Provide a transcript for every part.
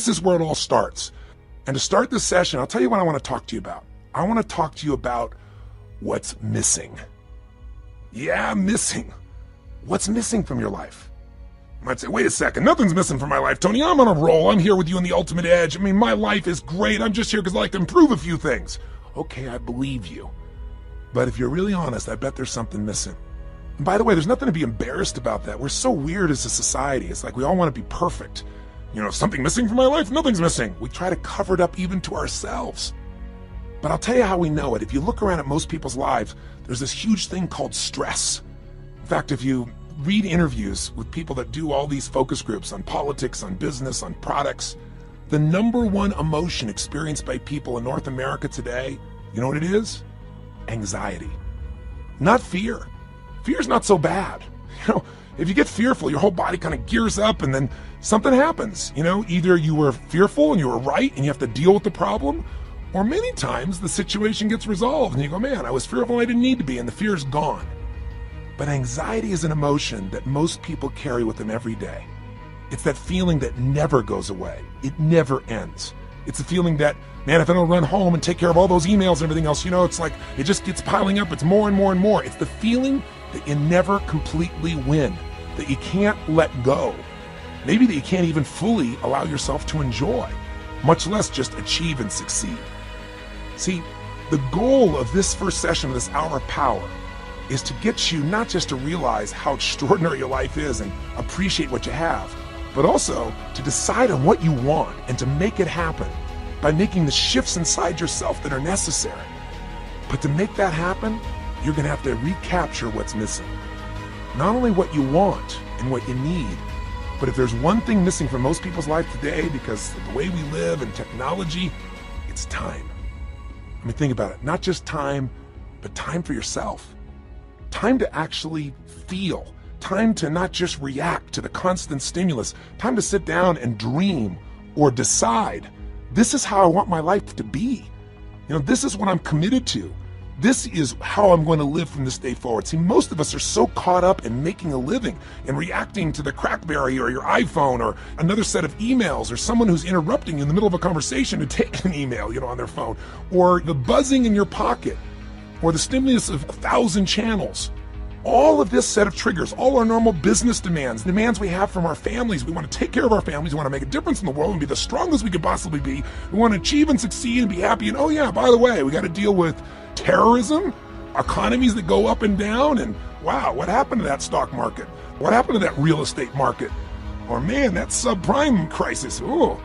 This is where it all starts. And to start this session, I'll tell you what I want to talk to you about. I want to talk to you about what's missing. Yeah, missing. What's missing from your life? You might say, wait a second, nothing's missing from my life, Tony. I'm on a roll. I'm here with you on the ultimate edge. I mean, my life is great. I'm just here because I like to improve a few things. Okay, I believe you. But if you're really honest, I bet there's something missing. And by the way, there's nothing to be embarrassed about that. We're so weird as a society. It's like we all want to be perfect. You know, something missing from my life? Nothing's missing. We try to cover it up even to ourselves. But I'll tell you how we know it. If you look around at most people's lives, there's this huge thing called stress. In fact, if you read interviews with people that do all these focus groups on politics, on business, on products, the number one emotion experienced by people in North America today, you know what it is? Anxiety. Not fear. Fear's not so bad. You know, if you get fearful, your whole body kind of gears up and then something happens. You know, either you were fearful and you were right and you have to deal with the problem, or many times the situation gets resolved and you go, man, I was fearful and I didn't need to be, and the fear's gone. But anxiety is an emotion that most people carry with them every day. It's that feeling that never goes away. It never ends. It's a feeling that, man, if I don't run home and take care of all those emails and everything else, you know, it's like it just gets piling up. It's more and more and more. It's the feeling that you never completely win, that you can't let go. Maybe that you can't even fully allow yourself to enjoy, much less just achieve and succeed. See, the goal of this first session of this Hour of Power is to get you not just to realize how extraordinary your life is and appreciate what you have, but also to decide on what you want and to make it happen by making the shifts inside yourself that are necessary. But to make that happen, you're going to have to recapture what's missing. Not only what you want and what you need, but if there's one thing missing from most people's life today because of the way we live and technology, it's time. I mean, think about it. Not just time, but time for yourself. Time to actually feel. Time to not just react to the constant stimulus. Time to sit down and dream or decide, this is how I want my life to be. You know, this is what I'm committed to. This is how I'm going to live from this day forward. See, most of us are so caught up in making a living and reacting to the crackberry or your iPhone or another set of emails or someone who's interrupting you in the middle of a conversation to take an email, you know, on their phone, or the buzzing in your pocket, or the stimulus of 1,000 channels. All of this set of triggers, all our normal business demands we have from our families. We want to take care of our families. We want to make a difference in the world and be the strongest we could possibly be. We want to achieve and succeed and be happy. And oh yeah, by the way, we got to deal with terrorism, economies that go up and down, and wow, what happened to that stock market? What happened to that real estate market? Or man, that subprime crisis. Ooh.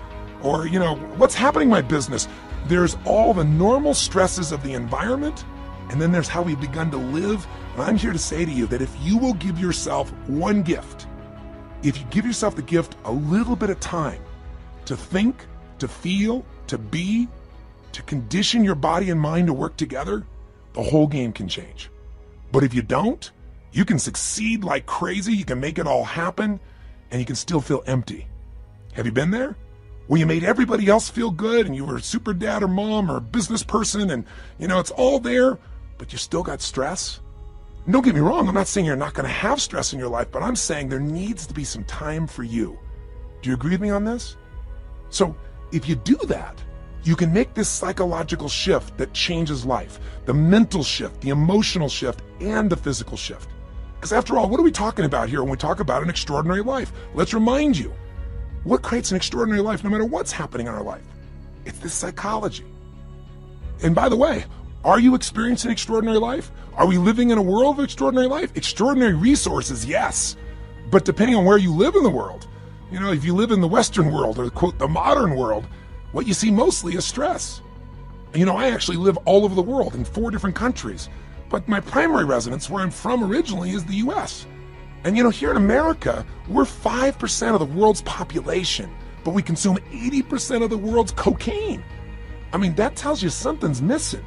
Or, you know, what's happening in my business? There's all the normal stresses of the environment, and then there's how we've begun to live. And I'm here to say to you that if you will give yourself one gift, if you give yourself the gift a little bit of time to think, to feel, to be, to condition your body and mind to work together, the whole game can change. But if you don't, you can succeed like crazy, you can make it all happen, and you can still feel empty. Have you been there? Where you made everybody else feel good and you were a super dad or mom or a business person and, you know, it's all there, but you still got stress? And don't get me wrong, I'm not saying you're not going to have stress in your life, but I'm saying there needs to be some time for you. Do you agree with me on this? So if you do that, you can make this psychological shift that changes life, the mental shift, the emotional shift, and the physical shift. Because after all, what are we talking about here when we talk about an extraordinary life? Let's remind you, what creates an extraordinary life no matter what's happening in our life? It's this psychology. And by the way, are you experiencing extraordinary life? Are we living in a world of extraordinary life? Extraordinary resources, yes. But depending on where you live in the world, you know, if you live in the Western world or quote, the modern world, what you see mostly is stress. You know, I actually live all over the world in 4 different countries, but my primary residence where I'm from originally is the US. And you know, here in America, we're 5% of the world's population, but we consume 80% of the world's cocaine. I mean, that tells you something's missing.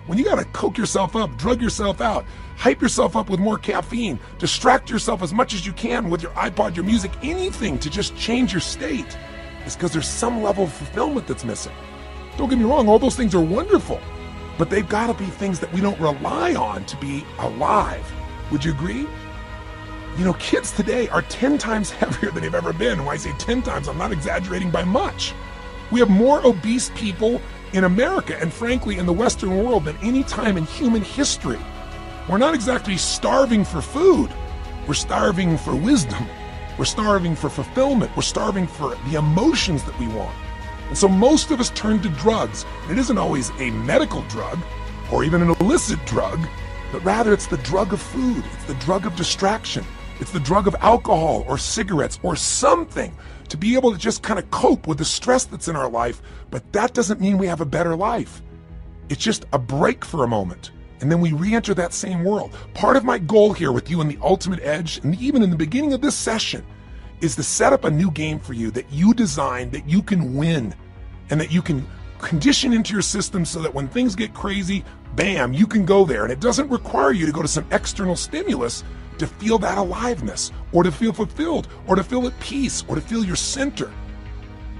When you gotta coke yourself up, drug yourself out, hype yourself up with more caffeine, distract yourself as much as you can with your iPod, your music, anything to just change your state, it's because there's some level of fulfillment that's missing. Don't get me wrong, all those things are wonderful, but they've got to be things that we don't rely on to be alive. Would you agree? You know, kids today are 10 times heavier than they've ever been. And when I say 10 times, I'm not exaggerating by much. We have more obese people in America and frankly in the Western world than any time in human history. We're not exactly starving for food. We're starving for wisdom. We're starving for fulfillment. We're starving for the emotions that we want. And so most of us turn to drugs. And it isn't always a medical drug or even an illicit drug, but rather it's the drug of food. It's the drug of distraction. It's the drug of alcohol or cigarettes or something to be able to just kind of cope with the stress that's in our life. But that doesn't mean we have a better life. It's just a break for a moment. And then we re-enter that same world. Part of my goal here with you in the Ultimate Edge, and even in the beginning of this session, is to set up a new game for you that you design, that you can win, and that you can condition into your system so that when things get crazy, bam, you can go there. And it doesn't require you to go to some external stimulus to feel that aliveness, or to feel fulfilled, or to feel at peace, or to feel your center.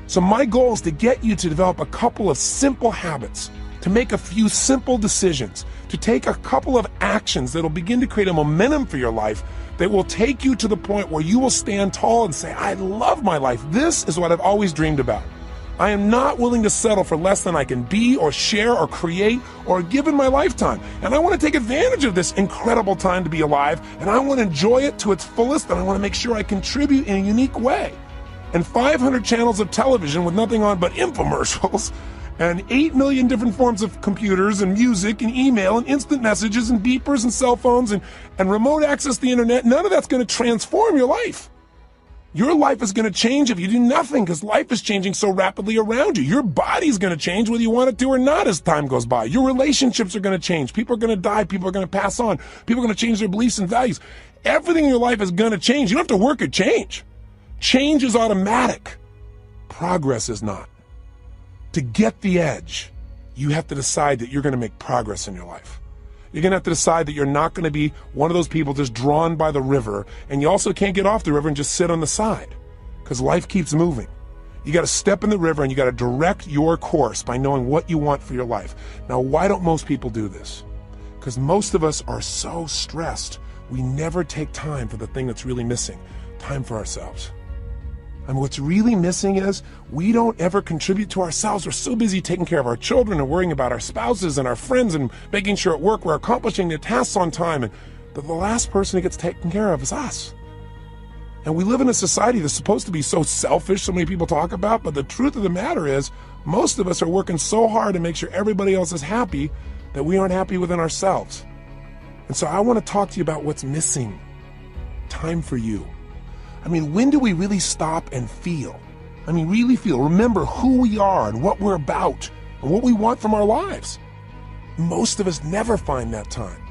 So my goal is to get you to develop a couple of simple habits, to make a few simple decisions, to take a couple of actions that'll begin to create a momentum for your life that will take you to the point where you will stand tall and say, I love my life. This is what I've always dreamed about. I am not willing to settle for less than I can be or share or create or give in my lifetime. And I want to take advantage of this incredible time to be alive, and I want to enjoy it to its fullest, and I want to make sure I contribute in a unique way. And 500 channels of television with nothing on but infomercials, and 8 million different forms of computers and music and email and instant messages and beepers and cell phones and remote access to the internet, none of that's going to transform your life. Your life is going to change if you do nothing, because life is changing so rapidly around you. Your body's going to change whether you want it to or not as time goes by. Your relationships are going to change. People are going to die. People are going to pass on. People are going to change their beliefs and values. Everything in your life is going to change. You don't have to work at change. Change is automatic. Progress is not. To get the edge, you have to decide that you're going to make progress in your life. You're going to have to decide that you're not going to be one of those people just drawn by the river, and you also can't get off the river and just sit on the side, because life keeps moving. You got to step in the river and you got to direct your course by knowing what you want for your life. Now, why don't most people do this? Because most of us are so stressed, we never take time for the thing that's really missing, time for ourselves. And what's really missing is we don't ever contribute to ourselves. We're so busy taking care of our children and worrying about our spouses and our friends and making sure at work we're accomplishing the tasks on time. And the last person who gets taken care of is us. And we live in a society that's supposed to be so selfish, so many people talk about, but the truth of the matter is most of us are working so hard to make sure everybody else is happy that we aren't happy within ourselves. And so I want to talk to you about what's missing. Time for you. I mean, when do we really stop and feel? I mean, really feel, remember who we are and what we're about and what we want from our lives. Most of us never find that time.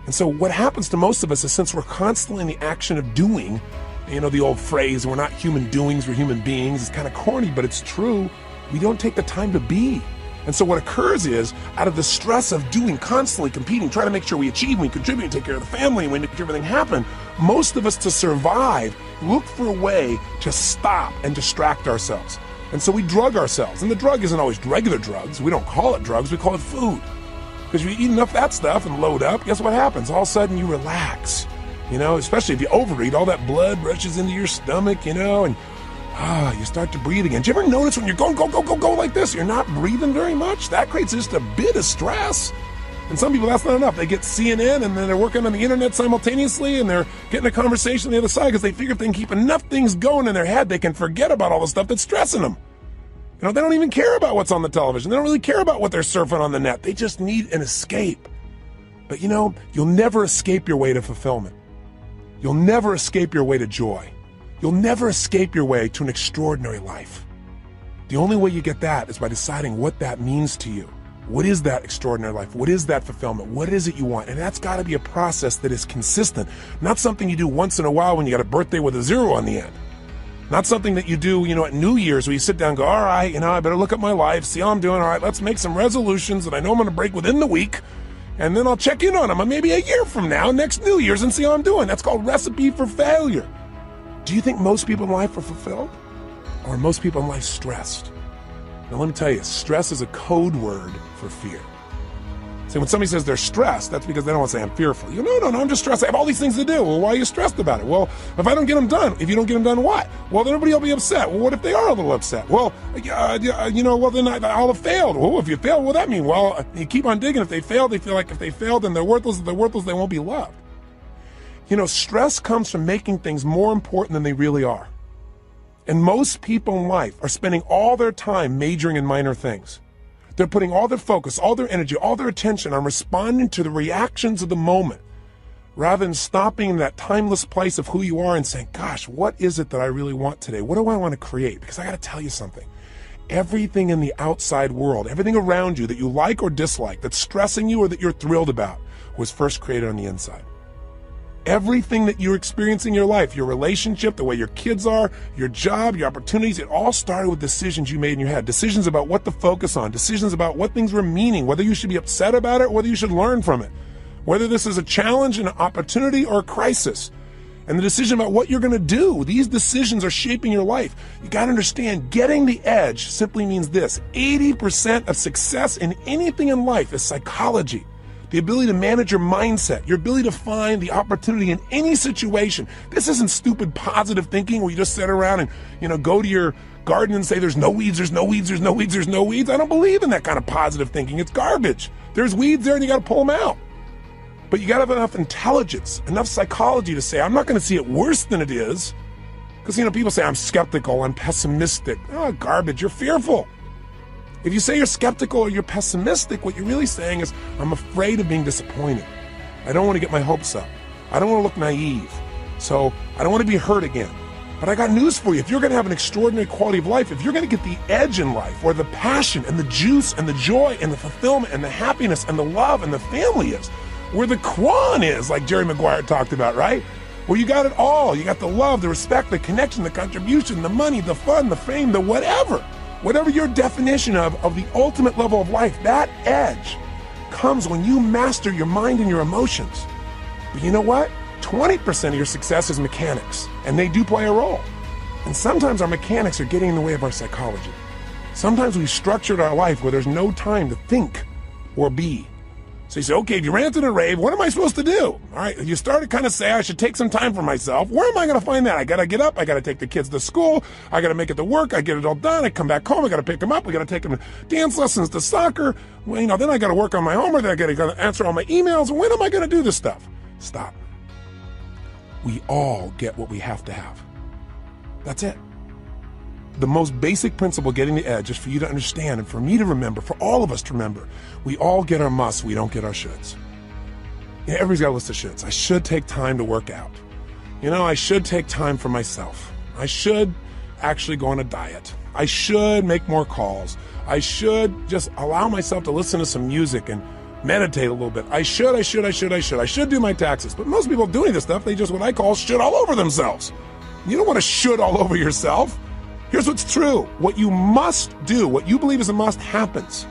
And so what happens to most of us is, since we're constantly in the action of doing, you know, the old phrase, we're not human doings, we're human beings, it's kind of corny, but it's true. We don't take the time to be. And so what occurs is, out of the stress of doing, constantly competing, trying to make sure we achieve, we contribute, take care of the family, and we make everything happen, most of us, to survive, look for a way to stop and distract ourselves. And so we drug ourselves. And the drug isn't always regular drugs. We don't call it drugs, we call it food. Because you eat enough of that stuff and load up, guess what happens? All of a sudden you relax. You know, especially if you overeat, all that blood rushes into your stomach, you know, and you start to breathe again. Do you ever notice when you're going, go, go, go, go like this, you're not breathing very much? That creates just a bit of stress. And some people, that's not enough. They get CNN and then they're working on the internet simultaneously and they're getting a conversation on the other side because they figure if they can keep enough things going in their head, they can forget about all the stuff that's stressing them. You know, they don't even care about what's on the television. They don't really care about what they're surfing on the net. They just need an escape. But you know, you'll never escape your way to fulfillment. You'll never escape your way to joy. You'll never escape your way to an extraordinary life. The only way you get that is by deciding what that means to you. What is that extraordinary life? What is that fulfillment? What is it you want? And that's got to be a process that is consistent, not something you do once in a while when you got a birthday with a 0 on the end. Not something that you do, you know, at New Year's where you sit down and go, all right, you know, I better look at my life, see how I'm doing. All right, let's make some resolutions that I know I'm going to break within the week. And then I'll check in on them maybe a year from now, next New Year's, and see how I'm doing. That's called recipe for failure. Do you think most people in life are fulfilled? Or are most people in life stressed? Now let me tell you, stress is a code word for fear. It's See, when somebody says they're stressed, that's because they don't want to say I'm fearful. You go, no, I'm just stressed. I have all these things to do. Well, why are you stressed about it? Well, if I don't get them done, if you don't get them done, what? Well, then everybody will be upset. Well, what if they are a little upset? Well, well, then I'll have failed. Well, if you fail, what does that mean? Well, you keep on digging. If they fail, they feel like if they failed, then they're worthless. If they're worthless, they won't be loved. Stress comes from making things more important than they really are. And most people in life are spending all their time majoring in minor things. They're putting all their focus, all their energy, all their attention on responding to the reactions of the moment, rather than stopping in that timeless place of who you are and saying, gosh, what is it that I really want today? What do I want to create? Because I got to tell you something. Everything in the outside world, everything around you that you like or dislike, that's stressing you or that you're thrilled about, was first created on the inside. Everything that you're experiencing in your life, your relationship, the way your kids are, your job, your opportunities, it all started with decisions you made in your head. Decisions about what to focus on, decisions about what things were meaning, whether you should be upset about it or whether you should learn from it, whether this is a challenge, an opportunity, or a crisis. And the decision about what you're going to do, these decisions are shaping your life. You got to understand, getting the edge simply means this: 80% of success in anything in life is psychology. The ability to manage your mindset, your ability to find the opportunity in any situation. This isn't stupid positive thinking where you just sit around and, go to your garden and say there's no weeds, there's no weeds, there's no weeds, there's no weeds. I don't believe in that kind of positive thinking. It's garbage. There's weeds there and you got to pull them out. But you got to have enough intelligence, enough psychology to say, I'm not going to see it worse than it is. Because, people say I'm skeptical, I'm pessimistic. Oh, garbage, you're fearful. If you say you're skeptical or you're pessimistic, what you're really saying is, I'm afraid of being disappointed. I don't want to get my hopes up. I don't want to look naive. So I don't want to be hurt again. But I got news for you. If you're going to have an extraordinary quality of life, if you're going to get the edge in life, where the passion and the juice and the joy and the fulfillment and the happiness and the love and the family is, where the Quan is, like Jerry Maguire talked about, right? Where you got it all. You got the love, the respect, the connection, the contribution, the money, the fun, the fame, the whatever. Whatever your definition of the ultimate level of life, that edge comes when you master your mind and your emotions. But you know what? 20% of your success is mechanics, and they do play a role. And sometimes our mechanics are getting in the way of our psychology. Sometimes we've structured our life where there's no time to think or be. So you say, okay, if you ranted and raved, what am I supposed to do? All right, you start to kind of say, I should take some time for myself. Where am I going to find that? I got to get up. I got to take the kids to school. I got to make it to work. I get it all done. I come back home. I got to pick them up. I got to take them to dance lessons, to soccer. Well, then I got to work on my homework. Then I got to answer all my emails. When am I going to do this stuff? Stop. We all get what we have to have. That's it. The most basic principle getting the edge is for you to understand and for me to remember, for all of us to remember, we all get our musts, we don't get our shoulds. Everybody's got a list of shoulds. I should take time to work out. I should take time for myself. I should actually go on a diet. I should make more calls. I should just allow myself to listen to some music and meditate a little bit. I should do my taxes. But most people doing this stuff, they just what I call should all over themselves. You don't want to should all over yourself. Here's what's true. What you must do, what you believe is a must, happens.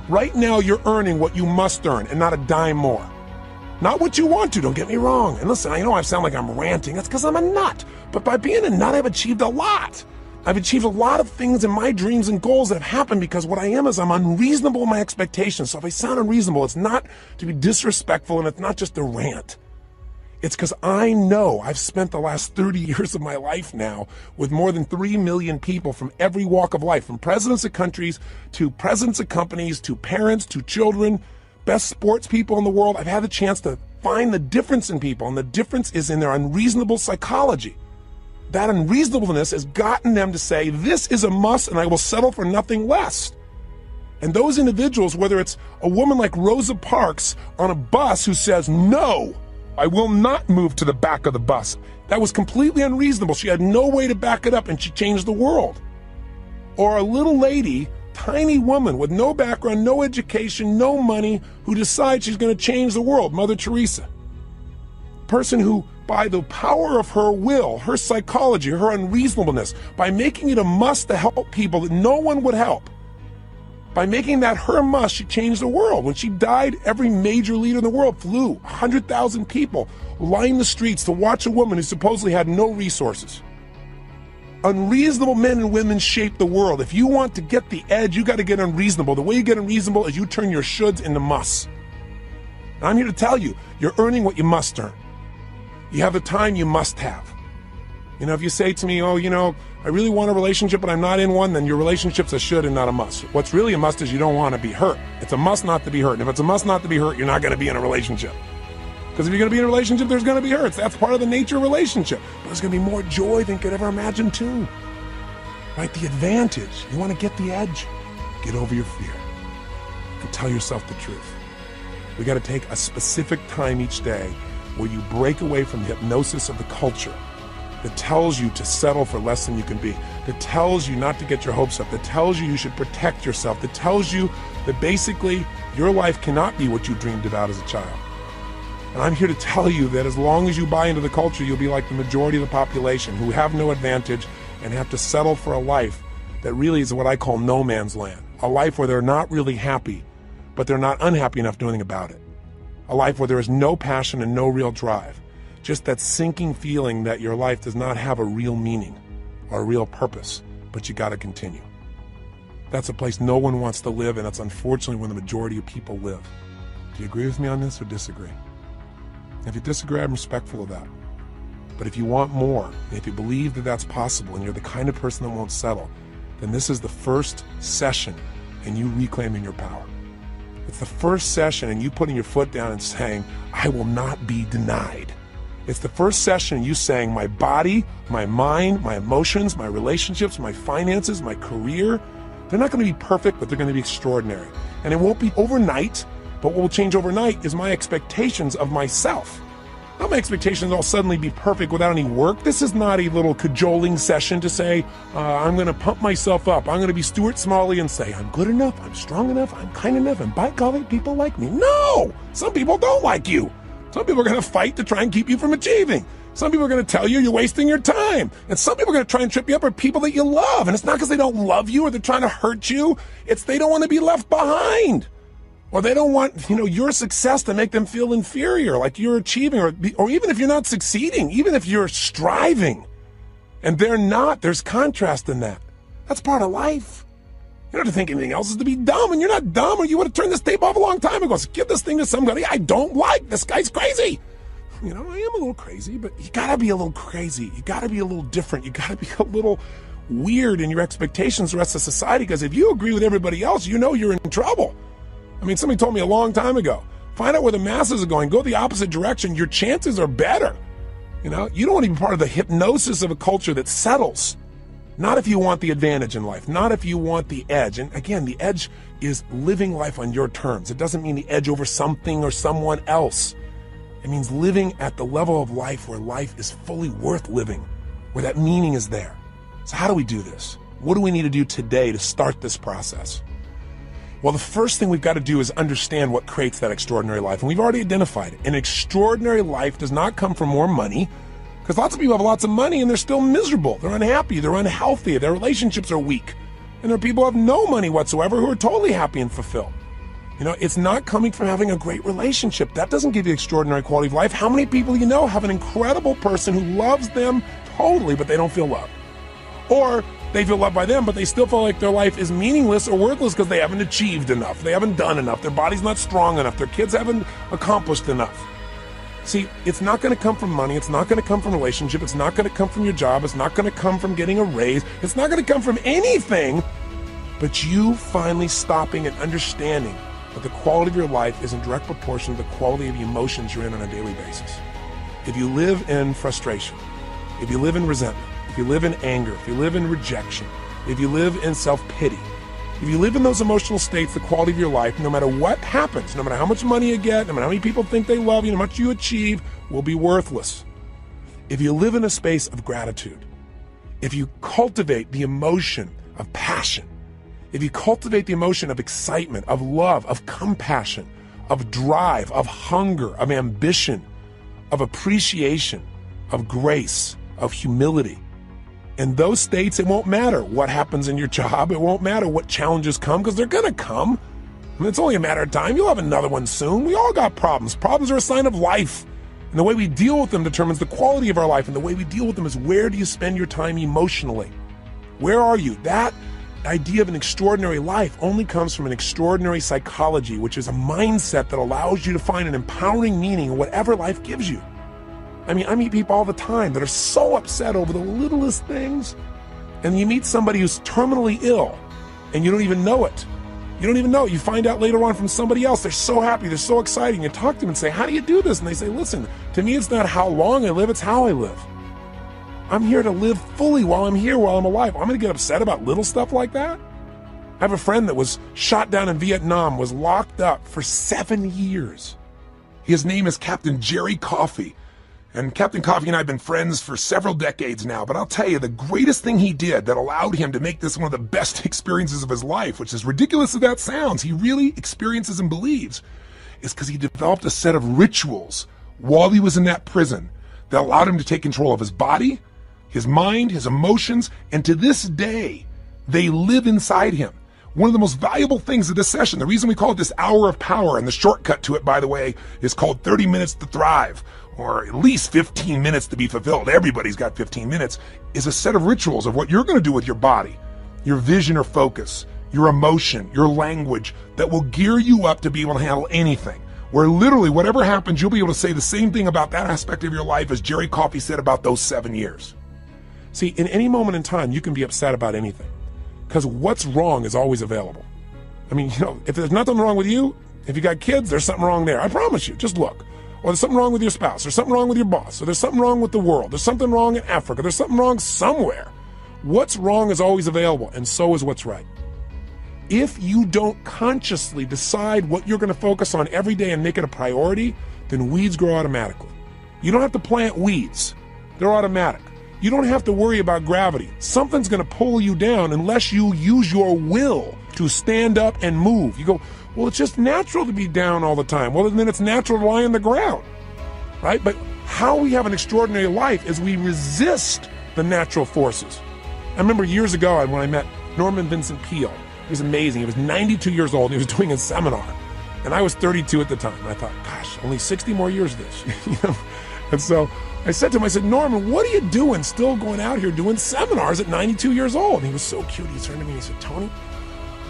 Right now, you're earning what you must earn and not a dime more. Not what you want to, don't get me wrong. And listen, I know I sound like I'm ranting. That's because I'm a nut. But by being a nut, I've achieved a lot. I've achieved a lot of things in my dreams and goals that have happened because what I am is I'm unreasonable in my expectations. So if I sound unreasonable, it's not to be disrespectful and it's not just a rant. It's because I know I've spent the last 30 years of my life now with more than 3 million people from every walk of life, from presidents of countries to presidents of companies to parents to children, best sports people in the world. I've had the chance to find the difference in people, and the difference is in their unreasonable psychology. That unreasonableness has gotten them to say, this is a must and I will settle for nothing less. And those individuals, whether it's a woman like Rosa Parks on a bus who says, no, I will not move to the back of the bus. That was completely unreasonable. She had no way to back it up, and she changed the world. Or a little lady, tiny woman with no background, no education, no money, who decides she's going to change the world, Mother Teresa. Person who, by the power of her will, her psychology, her unreasonableness, by making it a must to help people that no one would help, by making that her must, she changed the world. When she died, every major leader in the world flew. 100,000 people lined the streets to watch a woman who supposedly had no resources. Unreasonable men and women shape the world. If you want to get the edge, you got to get unreasonable. The way you get unreasonable is you turn your shoulds into musts. And I'm here to tell you, you're earning what you must earn. You have the time you must have. If you say to me, I really want a relationship, but I'm not in one, then your relationship's a should and not a must. What's really a must is you don't want to be hurt. It's a must not to be hurt. And if it's a must not to be hurt, you're not going to be in a relationship. Because if you're going to be in a relationship, there's going to be hurts. That's part of the nature of a relationship. But there's going to be more joy than you could ever imagine too. Right? The advantage. You want to get the edge? Get over your fear and tell yourself the truth. We got to take a specific time each day where you break away from the hypnosis of the culture that tells you to settle for less than you can be, that tells you not to get your hopes up, that tells you should protect yourself, that tells you that basically your life cannot be what you dreamed about as a child. And I'm here to tell you that as long as you buy into the culture, you'll be like the majority of the population who have no advantage and have to settle for a life that really is what I call no man's land. A life where they're not really happy, but they're not unhappy enough to do anything about it. A life where there is no passion and no real drive. Just that sinking feeling that your life does not have a real meaning or a real purpose, but you got to continue. That's a place no one wants to live, and that's unfortunately where the majority of people live. Do you agree with me on this or disagree? If you disagree, I'm respectful of that. But if you want more, if you believe that that's possible and you're the kind of person that won't settle, then this is the first session in you reclaiming your power. It's the first session in you putting your foot down and saying, I will not be denied. It's the first session in you saying, my body, my mind, my emotions, my relationships, my finances, my career, they're not going to be perfect, but they're going to be extraordinary. And it won't be overnight. But what will change overnight is my expectations of myself. Not my expectations will suddenly be perfect without any work. This is not a little cajoling session to say, I'm going to pump myself up. I'm going to be Stuart Smalley and say, I'm good enough, I'm strong enough, I'm kind enough, and by golly, people like me. No! Some people don't like you. Some people are going to fight to try and keep you from achieving. Some people are going to tell you you're wasting your time. And some people are going to try and trip you up are people that you love. And it's not because they don't love you or they're trying to hurt you. It's they don't want to be left behind. Or they don't want, your success to make them feel inferior, like you're achieving, or even if you're not succeeding, even if you're striving, and they're not, there's contrast in that. That's part of life. You don't have to think anything else is to be dumb, and you're not dumb, or you would have turned this tape off a long time ago. So give this thing to somebody I don't like. This guy's crazy. I am a little crazy, but you gotta be a little crazy. You gotta be a little different. You gotta be a little weird in your expectations of the rest of society, because if you agree with everybody else, you're in trouble. Somebody told me a long time ago, find out where the masses are going, go the opposite direction, your chances are better. You don't want to be part of the hypnosis of a culture that settles. Not if you want the advantage in life, not if you want the edge. And again, the edge is living life on your terms. It doesn't mean the edge over something or someone else. It means living at the level of life where life is fully worth living, where that meaning is there. So how do we do this? What do we need to do today to start this process? Well, the first thing we've got to do is understand what creates that extraordinary life. And we've already identified it. An extraordinary life does not come from more money, because lots of people have lots of money and they're still miserable. They're unhappy. They're unhealthy. Their relationships are weak. And there are people who have no money whatsoever who are totally happy and fulfilled. It's not coming from having a great relationship. That doesn't give you extraordinary quality of life. How many people have an incredible person who loves them totally, but they don't feel loved? Or they feel loved by them, but they still feel like their life is meaningless or worthless because they haven't achieved enough. They haven't done enough. Their body's not strong enough. Their kids haven't accomplished enough. See, it's not going to come from money. It's not going to come from relationship. It's not going to come from your job. It's not going to come from getting a raise. It's not going to come from anything but you finally stopping and understanding that the quality of your life is in direct proportion to the quality of the emotions you're in on a daily basis. If you live in frustration, if you live in resentment, if you live in anger, if you live in rejection, if you live in self-pity, if you live in those emotional states, the quality of your life, no matter what happens, no matter how much money you get, no matter how many people think they love you, no matter how much you achieve, will be worthless. If you live in a space of gratitude, if you cultivate the emotion of passion, if you cultivate the emotion of excitement, of love, of compassion, of drive, of hunger, of ambition, of appreciation, of grace, of humility, in those states, it won't matter what happens in your job. It won't matter what challenges come, because they're going to come. It's only a matter of time. You'll have another one soon. We all got problems. Problems are a sign of life. And the way we deal with them determines the quality of our life. And the way we deal with them is, where do you spend your time emotionally? Where are you? That idea of an extraordinary life only comes from an extraordinary psychology, which is a mindset that allows you to find an empowering meaning in whatever life gives you. I mean, I meet people all the time that are so upset over the littlest things, and you meet somebody who's terminally ill, and you don't even know it. You don't even know it. You find out later on from somebody else. They're so happy. They're so exciting. You talk to them and say, how do you do this? And they say, listen, to me, it's not how long I live, it's how I live. I'm here to live fully while I'm here, while I'm alive. I'm going to get upset about little stuff like that? I have a friend that was shot down in Vietnam, was locked up for 7 years. His name is Captain Jerry Coffey. And Captain Coffey and I have been friends for several decades now, but I'll tell you, the greatest thing he did that allowed him to make this one of the best experiences of his life, which is ridiculous as that sounds, he really experiences and believes, is because he developed a set of rituals while he was in that prison that allowed him to take control of his body, his mind, his emotions, and to this day, they live inside him. One of the most valuable things of this session, the reason we call it this hour of power, and the shortcut to it, by the way, is called 30 minutes to thrive, or at least 15 minutes to be fulfilled. Everybody's got 15 minutes, is a set of rituals of what you're going to do with your body, your vision or focus, your emotion, your language, that will gear you up to be able to handle anything. Where literally whatever happens, you'll be able to say the same thing about that aspect of your life as Jerry Coffey said about those 7 years. See, in any moment in time, you can be upset about anything, because what's wrong is always available. I mean, if there's nothing wrong with you, if you got kids, there's something wrong there. I promise you, just look. Or there's something wrong with your spouse, or something wrong with your boss, or there's something wrong with the world, there's something wrong in Africa, there's something wrong somewhere. What's wrong is always available, and so is what's right. If you don't consciously decide what you're going to focus on every day and make it a priority, then weeds grow automatically. You don't have to plant weeds. They're automatic. You don't have to worry about gravity. Something's going to pull you down unless you use your will to stand up and move. You go, well, it's just natural to be down all the time. Well, then it's natural to lie on the ground, right? But how we have an extraordinary life is we resist the natural forces. I remember years ago when I met Norman Vincent Peale. He was amazing. He was 92 years old, and he was doing a seminar. And I was 32 at the time. And I thought, gosh, only 60 more years of this. And so I said to him, I said, Norman, what are you doing still going out here doing seminars at 92 years old? And he was so cute. He turned to me and he said, Tony,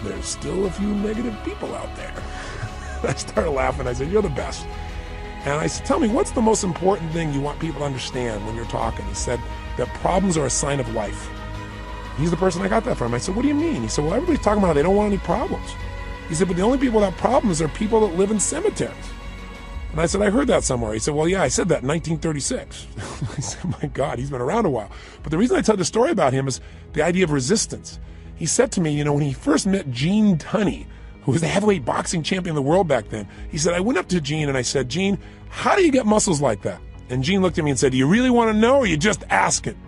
there's still a few negative people out there. I started laughing. I said, you're the best. And I said, tell me, what's the most important thing you want people to understand when you're talking? He said, that problems are a sign of life. He's the person I got that from. I said, what do you mean? He said, well, everybody's talking about how they don't want any problems. He said, but the only people without problems are people that live in cemeteries. And I said, I heard that somewhere. He said, well, yeah, I said that in 1936. I said, my God, he's been around a while. But the reason I tell the story about him is the idea of resistance. He said to me, when he first met Gene Tunney, who was the heavyweight boxing champion of the world back then, he said, I went up to Gene and I said, Gene, how do you get muscles like that? And Gene looked at me and said, do you really want to know, or are you just asking?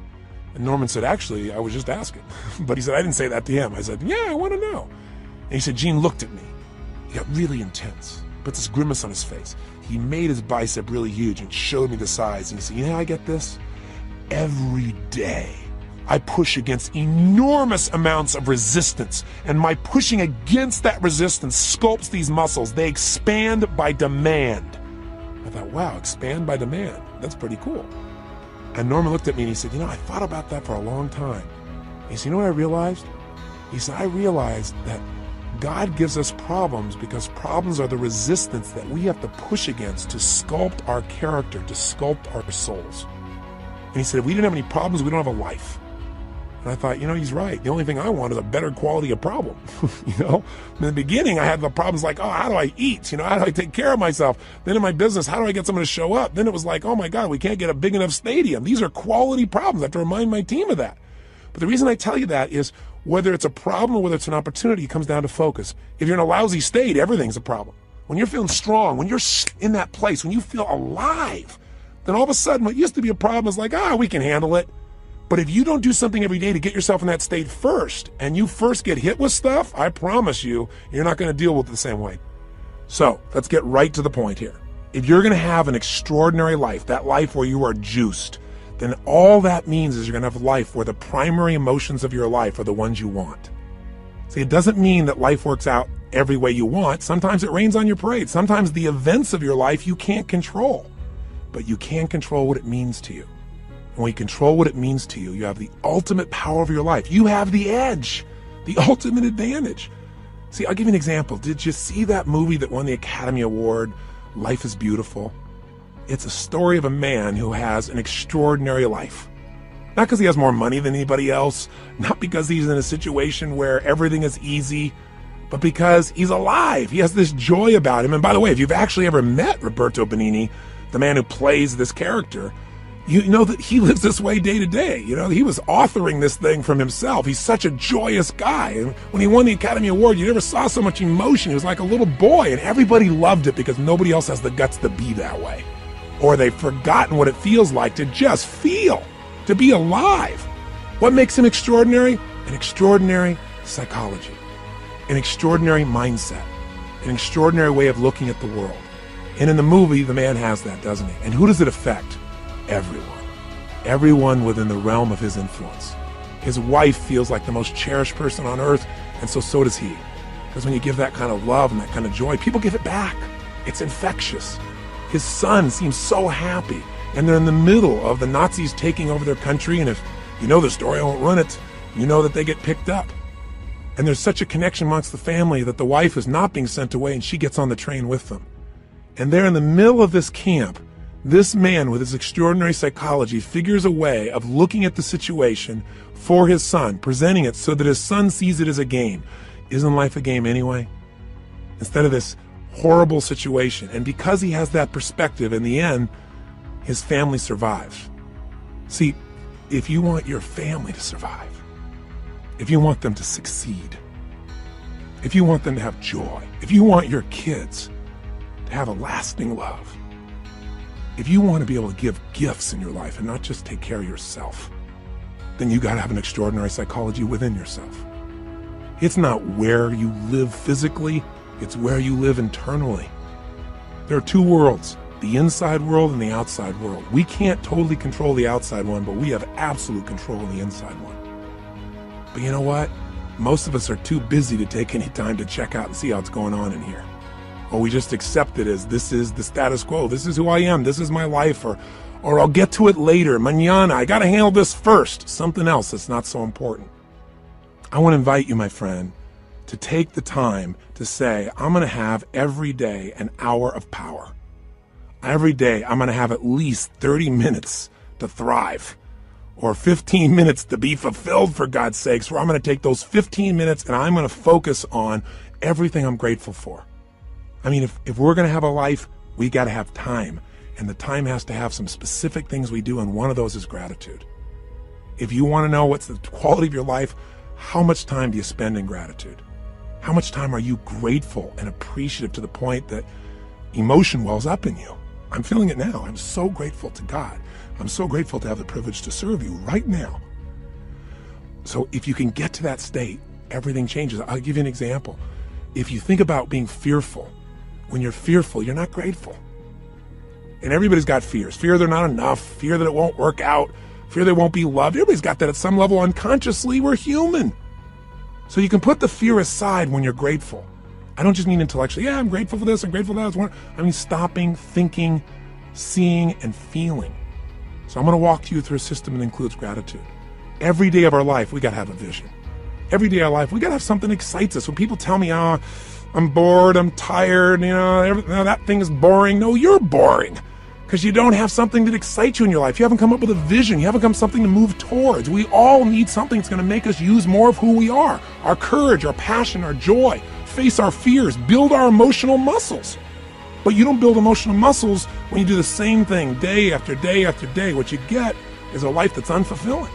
And Norman said, actually, I was just asking. But he said, I didn't say that to him. I said, yeah, I want to know. And he said, Gene looked at me. He got really intense, but this grimace on his face. He made his bicep really huge and showed me the size. And he said, you know how I get this? Every day I push against enormous amounts of resistance. And my pushing against that resistance sculpts these muscles. They expand by demand. I thought, wow, expand by demand. That's pretty cool. And Norman looked at me and he said, I thought about that for a long time. He said, you know what I realized? He said, I realized that God gives us problems because problems are the resistance that we have to push against to sculpt our character, to sculpt our souls. And he said, if we didn't have any problems, we don't have a life. And I thought, he's right. The only thing I want is a better quality of problem. In the beginning, I had the problems like, how do I eat? How do I take care of myself? Then in my business, how do I get someone to show up? Then it was like, oh my God, we can't get a big enough stadium. These are quality problems. I have to remind my team of that. But the reason I tell you that is whether it's a problem or whether it's an opportunity, it comes down to focus. If you're in a lousy state, everything's a problem. When you're feeling strong, when you're in that place, when you feel alive, then all of a sudden what used to be a problem is like, we can handle it. But if you don't do something every day to get yourself in that state first, and you first get hit with stuff, I promise you, you're not going to deal with it the same way. So let's get right to the point here. If you're going to have an extraordinary life, that life where you are juiced, then all that means is you're going to have a life where the primary emotions of your life are the ones you want. See, it doesn't mean that life works out every way you want. Sometimes it rains on your parade. Sometimes the events of your life you can't control, but you can control what it means to you. And when you control what it means to you, you have the ultimate power of your life. You have the edge. the ultimate advantage. See, I'll give you an example. Did you see that movie that won the Academy Award, Life is Beautiful? It's a story of a man who has an extraordinary life. Not because he has more money than anybody else, not because he's in a situation where everything is easy, but because he's alive. He has this joy about him. And by the way, if you've actually ever met Roberto Benigni, the man who plays this character, you know that he lives this way day to day. You know, he was authoring this thing from himself. He's such a joyous guy. And when he won the Academy Award, you never saw so much emotion. He was like a little boy, and everybody loved it because nobody else has the guts to be that way. Or they've forgotten what it feels like to just feel, to be alive. What makes him extraordinary? An extraordinary psychology, an extraordinary mindset, an extraordinary way of looking at the world. And in the movie, the man has that, doesn't he? And who does it affect? Everyone. Everyone within the realm of his influence. His wife feels like the most cherished person on earth, and so does he. Because when you give that kind of love and that kind of joy, people give it back. It's infectious. His son seems so happy, and they're in the middle of the Nazis taking over their country, and if you know the story, I won't run it, you know that they get picked up. And there's such a connection amongst the family that the wife is not being sent away, and she gets on the train with them. And they're in the middle of this camp. This man with his extraordinary psychology figures a way of looking at the situation for his son, presenting it so that his son sees it as a game. Isn't life a game anyway? Instead of this horrible situation. And because he has that perspective, in the end, his family survives. See, if you want your family to survive, if you want them to succeed, if you want them to have joy, if you want your kids to have a lasting love, if you want to be able to give gifts in your life and not just take care of yourself, then you got to have an extraordinary psychology within yourself. It's not where you live physically, it's where you live internally. There are two worlds, the inside world and the outside world. We can't totally control the outside one, but we have absolute control of the inside one. But you know what? Most of us are too busy to take any time to check out and see how it's going on in here. Or we just accept it as this is the status quo, this is who I am, this is my life, or I'll get to it later, mañana, I gotta handle this first, something else that's not so important. I want to invite you, my friend, to take the time to say, I'm gonna have every day an hour of power. Every day I'm gonna have at least 30 minutes to thrive, or 15 minutes to be fulfilled, for God's sakes, where I'm gonna take those 15 minutes and I'm gonna focus on everything I'm grateful for. I mean, if we're going to have a life, we got to have time. And the time has to have some specific things we do, and one of those is gratitude. If you want to know what's the quality of your life, how much time do you spend in gratitude? How much time are you grateful and appreciative to the point that emotion wells up in you? I'm feeling it now. I'm so grateful to God. I'm so grateful to have the privilege to serve you right now. So if you can get to that state, everything changes. I'll give you an example. If you think about being fearful, when you're fearful, you're not grateful. And everybody's got fears. Fear they're not enough, fear that it won't work out, fear they won't be loved. Everybody's got that at some level unconsciously. We're human. So you can put the fear aside when you're grateful. I don't just mean intellectually, yeah, I'm grateful for this, I'm grateful for that. I mean stopping, thinking, seeing, and feeling. So I'm going to walk you through a system that includes gratitude. Every day of our life, we got to have a vision. Every day of our life, we got to have something that excites us. When people tell me, oh, I'm bored, I'm tired, that thing is boring. No, you're boring because you don't have something that excites you in your life. You haven't come up with a vision. You haven't come something to move towards. We all need something that's going to make us use more of who we are, our courage, our passion, our joy, face our fears, build our emotional muscles. But you don't build emotional muscles when you do the same thing day after day after day. What you get is a life that's unfulfilling.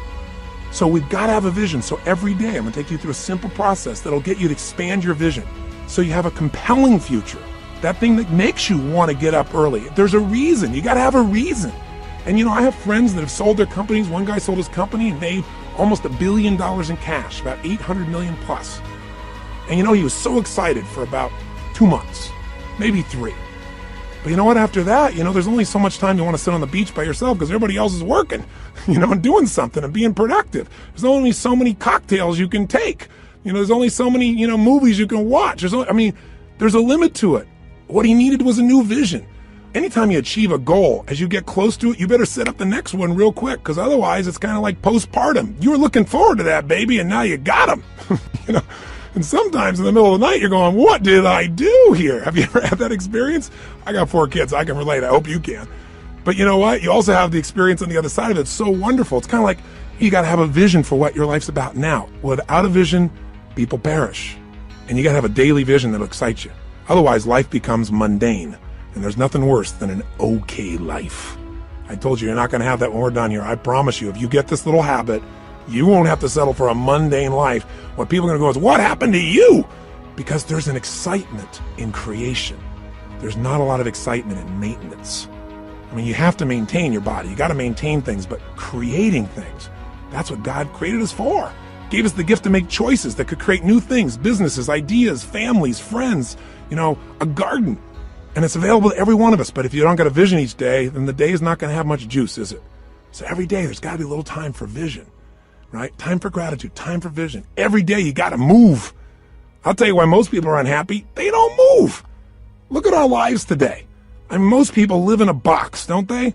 So we've got to have a vision. So every day I'm going to take you through a simple process that'll get you to expand your vision so you have a compelling future, that thing that makes you want to get up early. There's a reason. You got to have a reason. And I have friends that have sold their companies. One guy sold his company and made almost $1 billion in cash, about 800 million plus. And he was so excited for about 2 months, maybe 3. But you know what? After that, there's only so much time you want to sit on the beach by yourself because everybody else is working, and doing something and being productive. There's only so many cocktails you can take. There's only so many, movies you can watch. There's a limit to it. What he needed was a new vision. Anytime you achieve a goal, as you get close to it, you better set up the next one real quick because otherwise it's kind of like postpartum. You were looking forward to that, baby, and now you got him. you know. And sometimes in the middle of the night, you're going, what did I do here? Have you ever had that experience? I got 4 kids. I can relate. I hope you can. But you know what? You also have the experience on the other side of it. It's so wonderful. It's kind of like you got to have a vision for what your life's about now. Without a vision, people perish. And you got to have a daily vision that'll excite you. Otherwise, life becomes mundane. And there's nothing worse than an okay life. I told you, you're not going to have that when we're done here. I promise you, if you get this little habit, you won't have to settle for a mundane life. What people are going to go is, what happened to you? Because there's an excitement in creation. There's not a lot of excitement in maintenance. I mean, you have to maintain your body. You got to maintain things, but creating things, that's what God created us for. Gave us the gift to make choices that could create new things, businesses, ideas, families, friends, a garden. And it's available to every one of us. But if you don't got a vision each day, then the day is not going to have much juice, is it? So every day there's got to be a little time for vision. Right? Time for gratitude, time for vision. Every day you got to move. I'll tell you why most people are unhappy. They don't move. Look at our lives today. I mean, most people live in a box, don't they?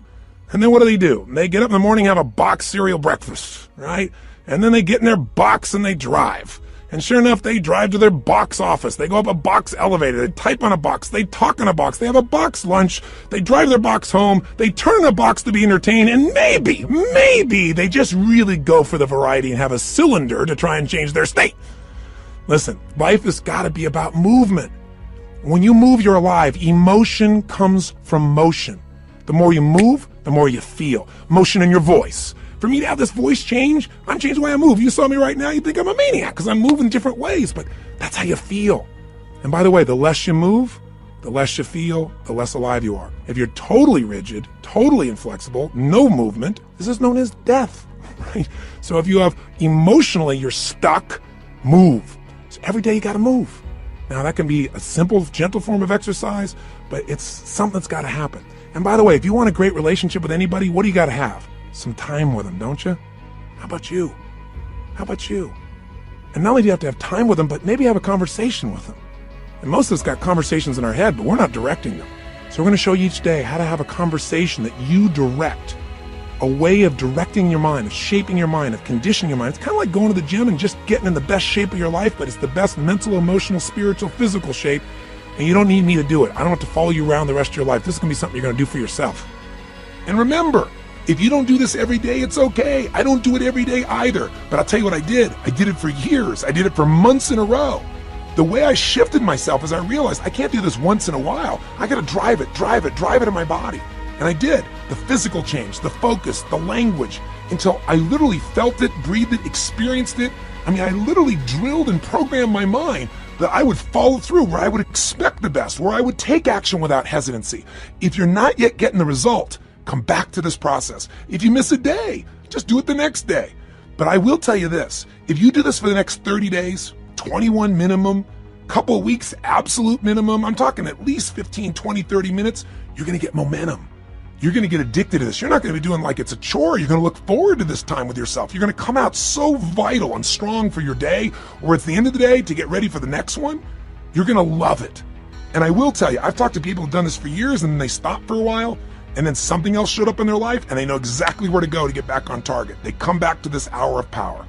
And then what do? They get up in the morning, have a box cereal breakfast, right? And then they get in their box and they drive. And sure enough, they drive to their box office. They go up a box elevator. They type on a box. They talk on a box. They have a box lunch. They drive their box home. They turn on a box to be entertained. And maybe they just really go for the variety and have a cylinder to try and change their state. Listen, life has got to be about movement. When you move, you're alive. Emotion comes from motion. The more you move, the more you feel. Motion in your voice. For me to have this voice change, I'm changing the way I move. You saw me right now, you think I'm a maniac because I'm moving different ways, but that's how you feel. And by the way, the less you move, the less you feel, the less alive you are. If you're totally rigid, totally inflexible, no movement, this is known as death, right? So if you have emotionally, you're stuck, move. So every day you got to move. Now that can be a simple, gentle form of exercise, but it's something that's got to happen. And by the way, if you want a great relationship with anybody, what do you got to have? Some time with them, don't you? How about you? How about you? And not only do you have to have time with them, but maybe have a conversation with them. And most of us got conversations in our head, but we're not directing them. So we're going to show you each day how to have a conversation that you direct. A way of directing your mind, of shaping your mind, of conditioning your mind. It's kind of like going to the gym and just getting in the best shape of your life, but it's the best mental, emotional, spiritual, physical shape. And you don't need me to do it. I don't have to follow you around the rest of your life. This is going to be something you're going to do for yourself. And remember, if you don't do this every day, it's okay. I don't do it every day either. But I'll tell you what I did. I did it for years. I did it for months in a row. The way I shifted myself is I realized I can't do this once in a while. I got to drive it in my body. And I did. The physical change, the focus, the language, until I literally felt it, breathed it, experienced it. I mean, I literally drilled and programmed my mind that I would follow through, where I would expect the best, where I would take action without hesitancy. If you're not yet getting the result, come back to this process. If you miss a day, just do it the next day. But I will tell you this, if you do this for the next 30 days, 21 minimum, couple of weeks, absolute minimum, I'm talking at least 15, 20, 30 minutes, you're going to get momentum. You're going to get addicted to this. You're not going to be doing like it's a chore. You're going to look forward to this time with yourself. You're going to come out so vital and strong for your day, or at the end of the day to get ready for the next one. You're going to love it. And I will tell you, I've talked to people who've done this for years and then they stopped for a while, and then something else showed up in their life and they know exactly where to go to get back on target. They come back to this hour of power.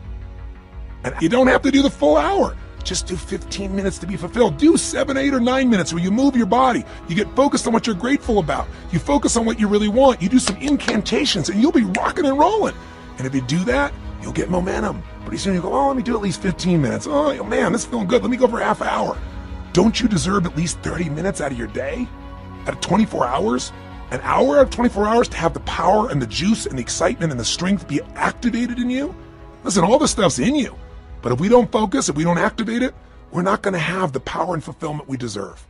And you don't have to do the full hour. Just do 15 minutes to be fulfilled. Do 7, 8, or 9 minutes where you move your body. You get focused on what you're grateful about. You focus on what you really want. You do some incantations and you'll be rocking and rolling. And if you do that, you'll get momentum. Pretty soon you go, oh, let me do at least 15 minutes. Oh man, this is feeling good. Let me go for a half hour. Don't you deserve at least 30 minutes out of your day? Out of 24 hours? An hour out of 24 hours to have the power and the juice and the excitement and the strength be activated in you? Listen, all this stuff's in you. But if we don't focus, if we don't activate it, we're not going to have the power and fulfillment we deserve.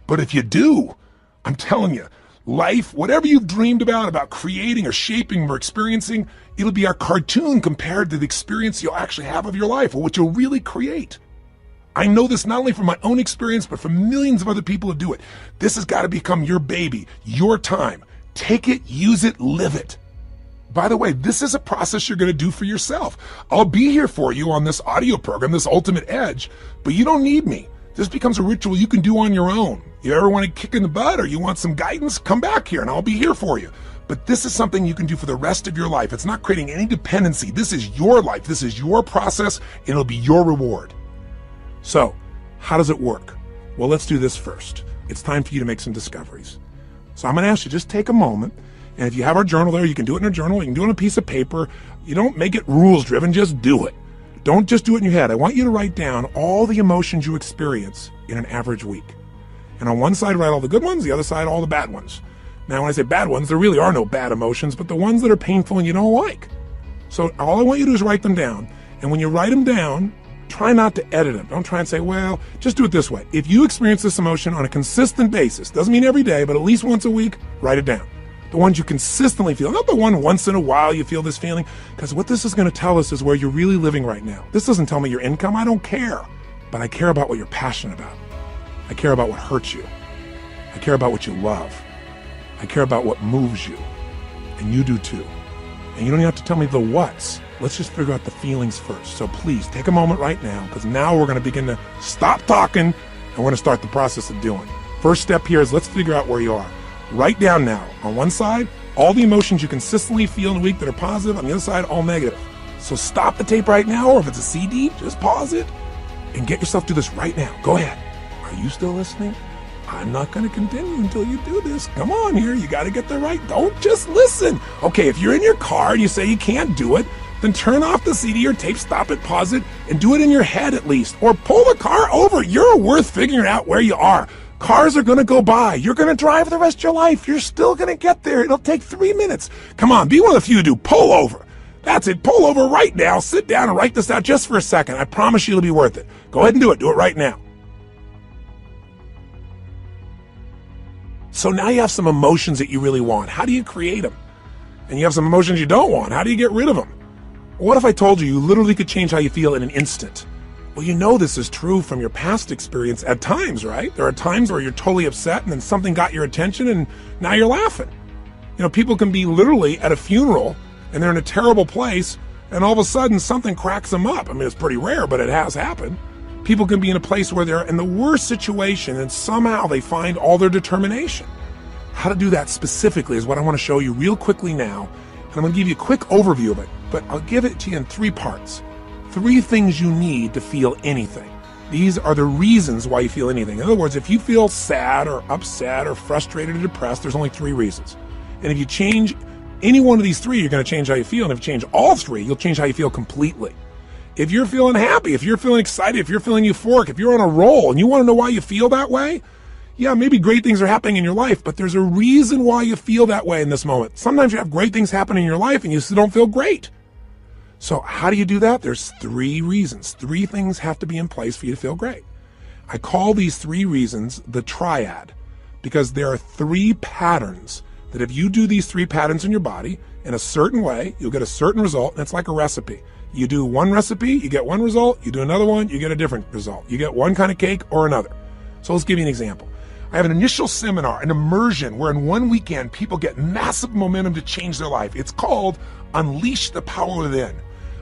But if you do, I'm telling you, life, whatever you've dreamed about creating or shaping or experiencing, it'll be a cartoon compared to the experience you'll actually have of your life, or what you'll really create. I know this not only from my own experience, but from millions of other people who do it. This has got to become your baby, your time. Take it, use it, live it. By the way, this is a process you're going to do for yourself. I'll be here for you on this audio program, this Ultimate Edge, but you don't need me. This becomes a ritual you can do on your own. You ever want to kick in the butt or you want some guidance, come back here and I'll be here for you. But this is something you can do for the rest of your life. It's not creating any dependency. This is your life. This is your process, and it'll be your reward. So, how does it work? Well, let's do this first. It's time for you to make some discoveries. So I'm going to ask you, just take a moment, and if you have our journal there, you can do it in a journal, you can do it on a piece of paper. You don't make it rules-driven, just do it. Don't just do it in your head. I want you to write down all the emotions you experience in an average week. And on one side, write all the good ones, the other side, all the bad ones. Now, when I say bad ones, there really are no bad emotions, but the ones that are painful and you don't like. So all I want you to do is write them down. And when you write them down, try not to edit them. Don't try and say, well, just do it this way. If you experience this emotion on a consistent basis, doesn't mean every day, but at least once a week, write it down. The ones you consistently feel, not the one once in a while you feel this feeling, because what this is going to tell us is where you're really living right now. This doesn't tell me your income. I don't care. But I care about what you're passionate about. I care about what hurts you. I care about what you love. I care about what moves you. And you do too. And you don't even have to tell me the what's. Let's just figure out the feelings first. So please take a moment right now, because now we're going to begin to stop talking and we're going to start the process of doing. First step here is let's figure out where you are. Write down now, on one side, all the emotions you consistently feel in a week that are positive, on the other side, all negative. So stop the tape right now, or if it's a CD, just pause it and get yourself to this right now. Go ahead. Are you still listening? I'm not going to continue until you do this. Come on here, you got to get the right. Don't just listen. Okay, if you're in your car and you say you can't do it, then turn off the CD or tape, stop it, pause it, and do it in your head at least. Or pull the car over. You're worth figuring out where you are. Cars are going to go by. You're going to drive the rest of your life. You're still going to get there. It'll take 3 minutes. Come on, be one of the few to do. Pull over. That's it. Pull over right now. Sit down and write this out just for a second. I promise you it'll be worth it. Go ahead and do it. Do it right now. So now you have some emotions that you really want. How do you create them? And you have some emotions you don't want. How do you get rid of them? What if I told you you literally could change how you feel in an instant? Well, you know this is true from your past experience at times, right? There are times where you're totally upset and then something got your attention and now you're laughing. You know, people can be literally at a funeral and they're in a terrible place and all of a sudden something cracks them up. I mean, it's pretty rare, but it has happened. People can be in a place where they're in the worst situation and somehow they find all their determination. How to do that specifically is what I want to show you real quickly now. And I'm going to give you a quick overview of it, but I'll give it to you in 3 parts. 3 things you need to feel anything. These are the reasons why you feel anything. In other words, if you feel sad or upset or frustrated or depressed, there's only 3 reasons. And if you change any one of these 3, you're going to change how you feel. And if you change all 3, you'll change how you feel completely. If you're feeling happy, if you're feeling excited, if you're feeling euphoric, if you're on a roll and you want to know why you feel that way, yeah, maybe great things are happening in your life, but there's a reason why you feel that way in this moment. Sometimes you have great things happen in your life and you still don't feel great. So how do you do that? There's 3 reasons. 3 things have to be in place for you to feel great. I call these 3 reasons the triad because there are 3 patterns that if you do these 3 patterns in your body in a certain way, you'll get a certain result, and it's like a recipe. You do one recipe, you get one result. You do another one, you get a different result. You get one kind of cake or another. So let's give you an example. I have an initial seminar, an immersion, where in one weekend people get massive momentum to change their life. It's called Unleash the Power Within.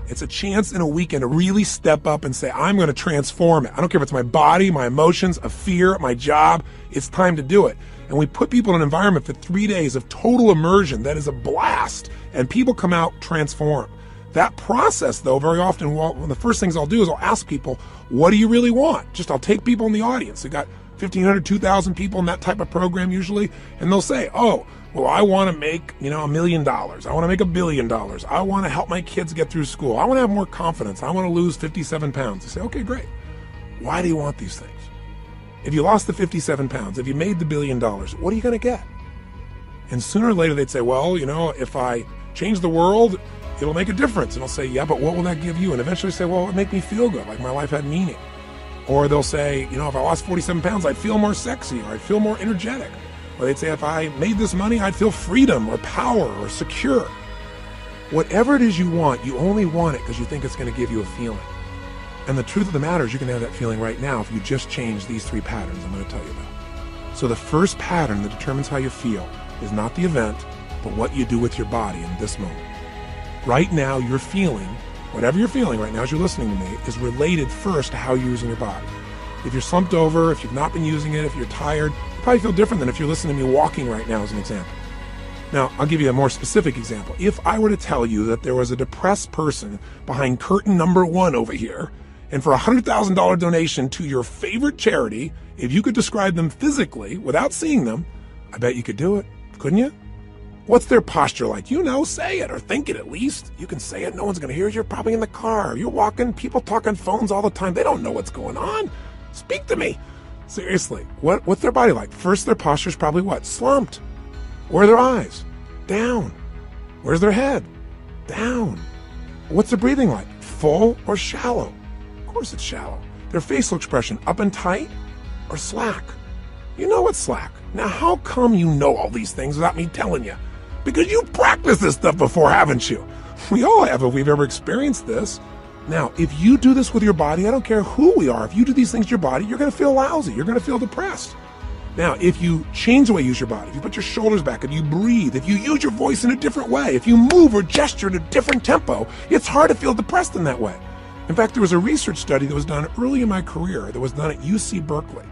It's a chance in a weekend to really step up and say, I'm going to transform it. I don't care if it's my body, my emotions, a fear, my job. It's time to do it. And we put people in an environment for 3 days of total immersion that is a blast. And people come out transformed. That process, though, very often, one of the first things I'll do is I'll ask people, what do you really want? I'll take people in the audience. We've got 1,500, 2,000 people in that type of program usually. And they'll say, oh, well, I want to make, $1 million. I want to make $1 billion. I want to help my kids get through school. I want to have more confidence. I want to lose 57 pounds. I say, okay, great. Why do you want these things? If you lost the 57 pounds, if you made the $1 billion, what are you going to get? And sooner or later they'd say, well, if I change the world, it'll make a difference. And I'll say, yeah, but what will that give you? And eventually say, well, it'll make me feel good, like my life had meaning. Or they'll say, if I lost 47 pounds, I'd feel more sexy, or I'd feel more energetic. Or they'd say, if I made this money, I'd feel freedom or power or secure. Whatever it is you want, you only want it because you think it's going to give you a feeling. And the truth of the matter is you can have that feeling right now if you just change these 3 patterns I'm going to tell you about. So the first pattern that determines how you feel is not the event, but what you do with your body in this moment. Right now, you're feeling, whatever you're feeling right now as you're listening to me, is related first to how you're using your body. If you're slumped over, if you've not been using it, if you're tired, you probably feel different than if you're listening to me walking right now as an example. Now, I'll give you a more specific example. If I were to tell you that there was a depressed person behind curtain number 1 over here, And for a $100,000 donation to your favorite charity, if you could describe them physically without seeing them, I bet you could do it, couldn't you? What's their posture like? You know, say it or think it at least. You can say it, no one's going to hear it. You're probably in the car. You're walking, people talk on phones all the time. They don't know what's going on. Speak to me. Seriously, what's their body like? First, their posture's probably what? Slumped. Where are their eyes? Down. Where's their head? Down. What's their breathing like? Full or shallow? Of course it's shallow. Their facial expression, up and tight or slack? You know it's slack. Now, how come you know all these things without me telling you? Because you've practiced this stuff before, haven't you? We all have if we've ever experienced this. Now, if you do this with your body, I don't care who we are, if you do these things to your body, you're going to feel lousy. You're going to feel depressed. Now, if you change the way you use your body, if you put your shoulders back, if you breathe, if you use your voice in a different way, if you move or gesture at a different tempo, it's hard to feel depressed in that way. In fact, there was a research study that was done early in my career that was done at UC Berkeley.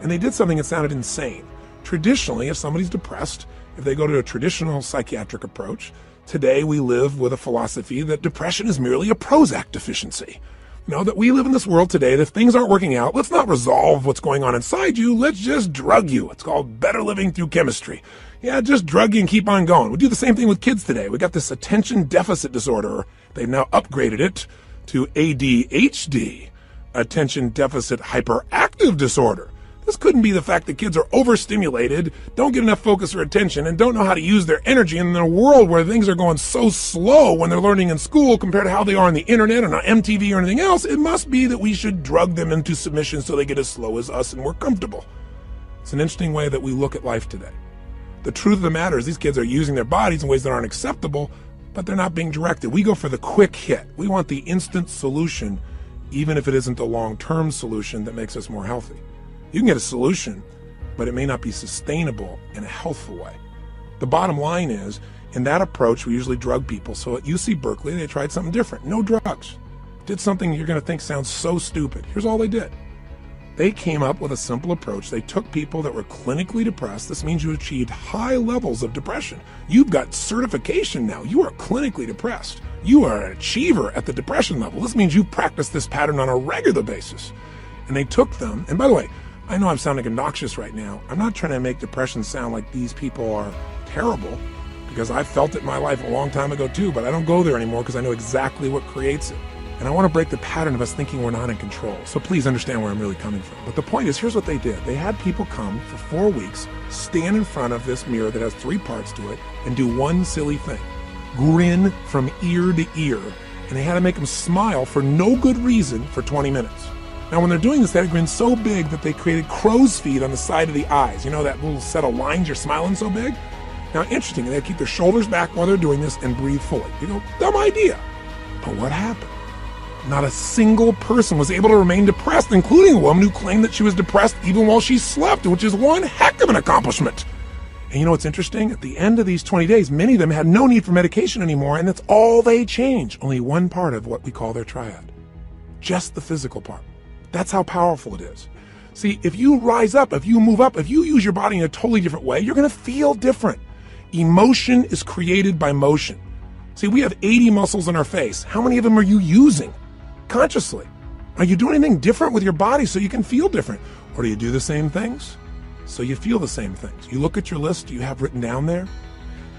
And they did something that sounded insane. Traditionally, if somebody's depressed, if they go to a traditional psychiatric approach, today we live with a philosophy that depression is merely a Prozac deficiency. You know, that we live in this world today that if things aren't working out, let's not resolve what's going on inside you, let's just drug you. It's called better living through chemistry. Yeah, just drug you and keep on going. We do the same thing with kids today. We got this attention deficit disorder. They've now upgraded it to ADHD, attention deficit hyperactive disorder. This couldn't be the fact that kids are overstimulated, don't get enough focus or attention, and don't know how to use their energy in a world where things are going so slow when they're learning in school compared to how they are on the internet and on MTV or anything else. It must be that we should drug them into submission so they get as slow as us and we're comfortable. It's an interesting way that we look at life today. The truth of the matter is these kids are using their bodies in ways that aren't acceptable, but they're not being directed. We go for the quick hit. We want the instant solution, even if it isn't a long-term solution that makes us more healthy. You can get a solution, but it may not be sustainable in a healthful way. The bottom line is, in that approach, we usually drug people. So at UC Berkeley, they tried something different. No drugs. Did something you're going to think sounds so stupid. Here's all they did. They came up with a simple approach. They took people that were clinically depressed. This means you achieved high levels of depression. You've got certification now. You are clinically depressed. You are an achiever at the depression level. This means you practice this pattern on a regular basis. And they took them, and by the way, I know I'm sounding obnoxious right now. I'm not trying to make depression sound like these people are terrible, because I felt it in my life a long time ago too, but I don't go there anymore because I know exactly what creates it. And I want to break the pattern of us thinking we're not in control. So please understand where I'm really coming from. But the point is, here's what they did. They had people come for 4 weeks, stand in front of this mirror that has 3 parts to it, and do one silly thing. Grin from ear to ear. And they had to make them smile for no good reason for 20 minutes. Now, when they're doing this, they had a grin so big that they created crow's feet on the side of the eyes. You know that little set of lines you're smiling so big? Now, interesting, they keep their shoulders back while they're doing this and breathe fully. You go, dumb idea. But what happened? Not a single person was able to remain depressed, including a woman who claimed that she was depressed even while she slept, which is one heck of an accomplishment. And you know what's interesting? At the end of these 20 days, many of them had no need for medication anymore, and that's all they changed. Only one part of what we call their triad. Just the physical part. That's how powerful it is. See, if you rise up, if you move up, if you use your body in a totally different way, you're going to feel different. Emotion is created by motion. See, we have 80 muscles in our face. How many of them are you using consciously? Are you doing anything different with your body so you can feel different? Or do you do the same things so you feel the same things? You look at your list you have written down there.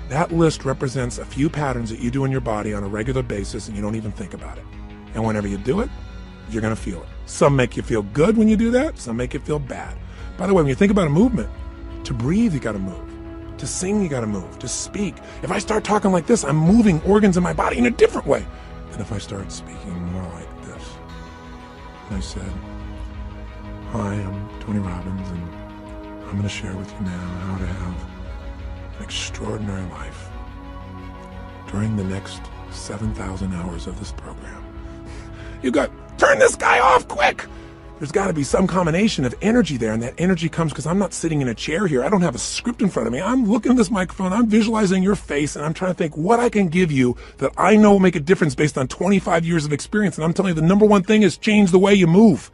That list represents a few patterns that you do in your body on a regular basis and you don't even think about it. And whenever you do it, you're going to feel it. Some make you feel good when you do that. Some make you feel bad. By the way, when you think about a movement, to breathe, you got to move. To sing, you got to move. To speak. If I start talking like this, I'm moving organs in my body in a different way than if I start speaking more like this. And I said, hi, I'm Tony Robbins, and I'm going to share with you now how to have an extraordinary life during the next 7,000 hours of this program. You got, turn this guy off quick. There's got to be some combination of energy there, and that energy comes because I'm not sitting in a chair here. I don't have a script in front of me. I'm looking at this microphone. I'm visualizing your face, and I'm trying to think what I can give you that I know will make a difference based on 25 years of experience. And I'm telling you, the number one thing is change the way you move.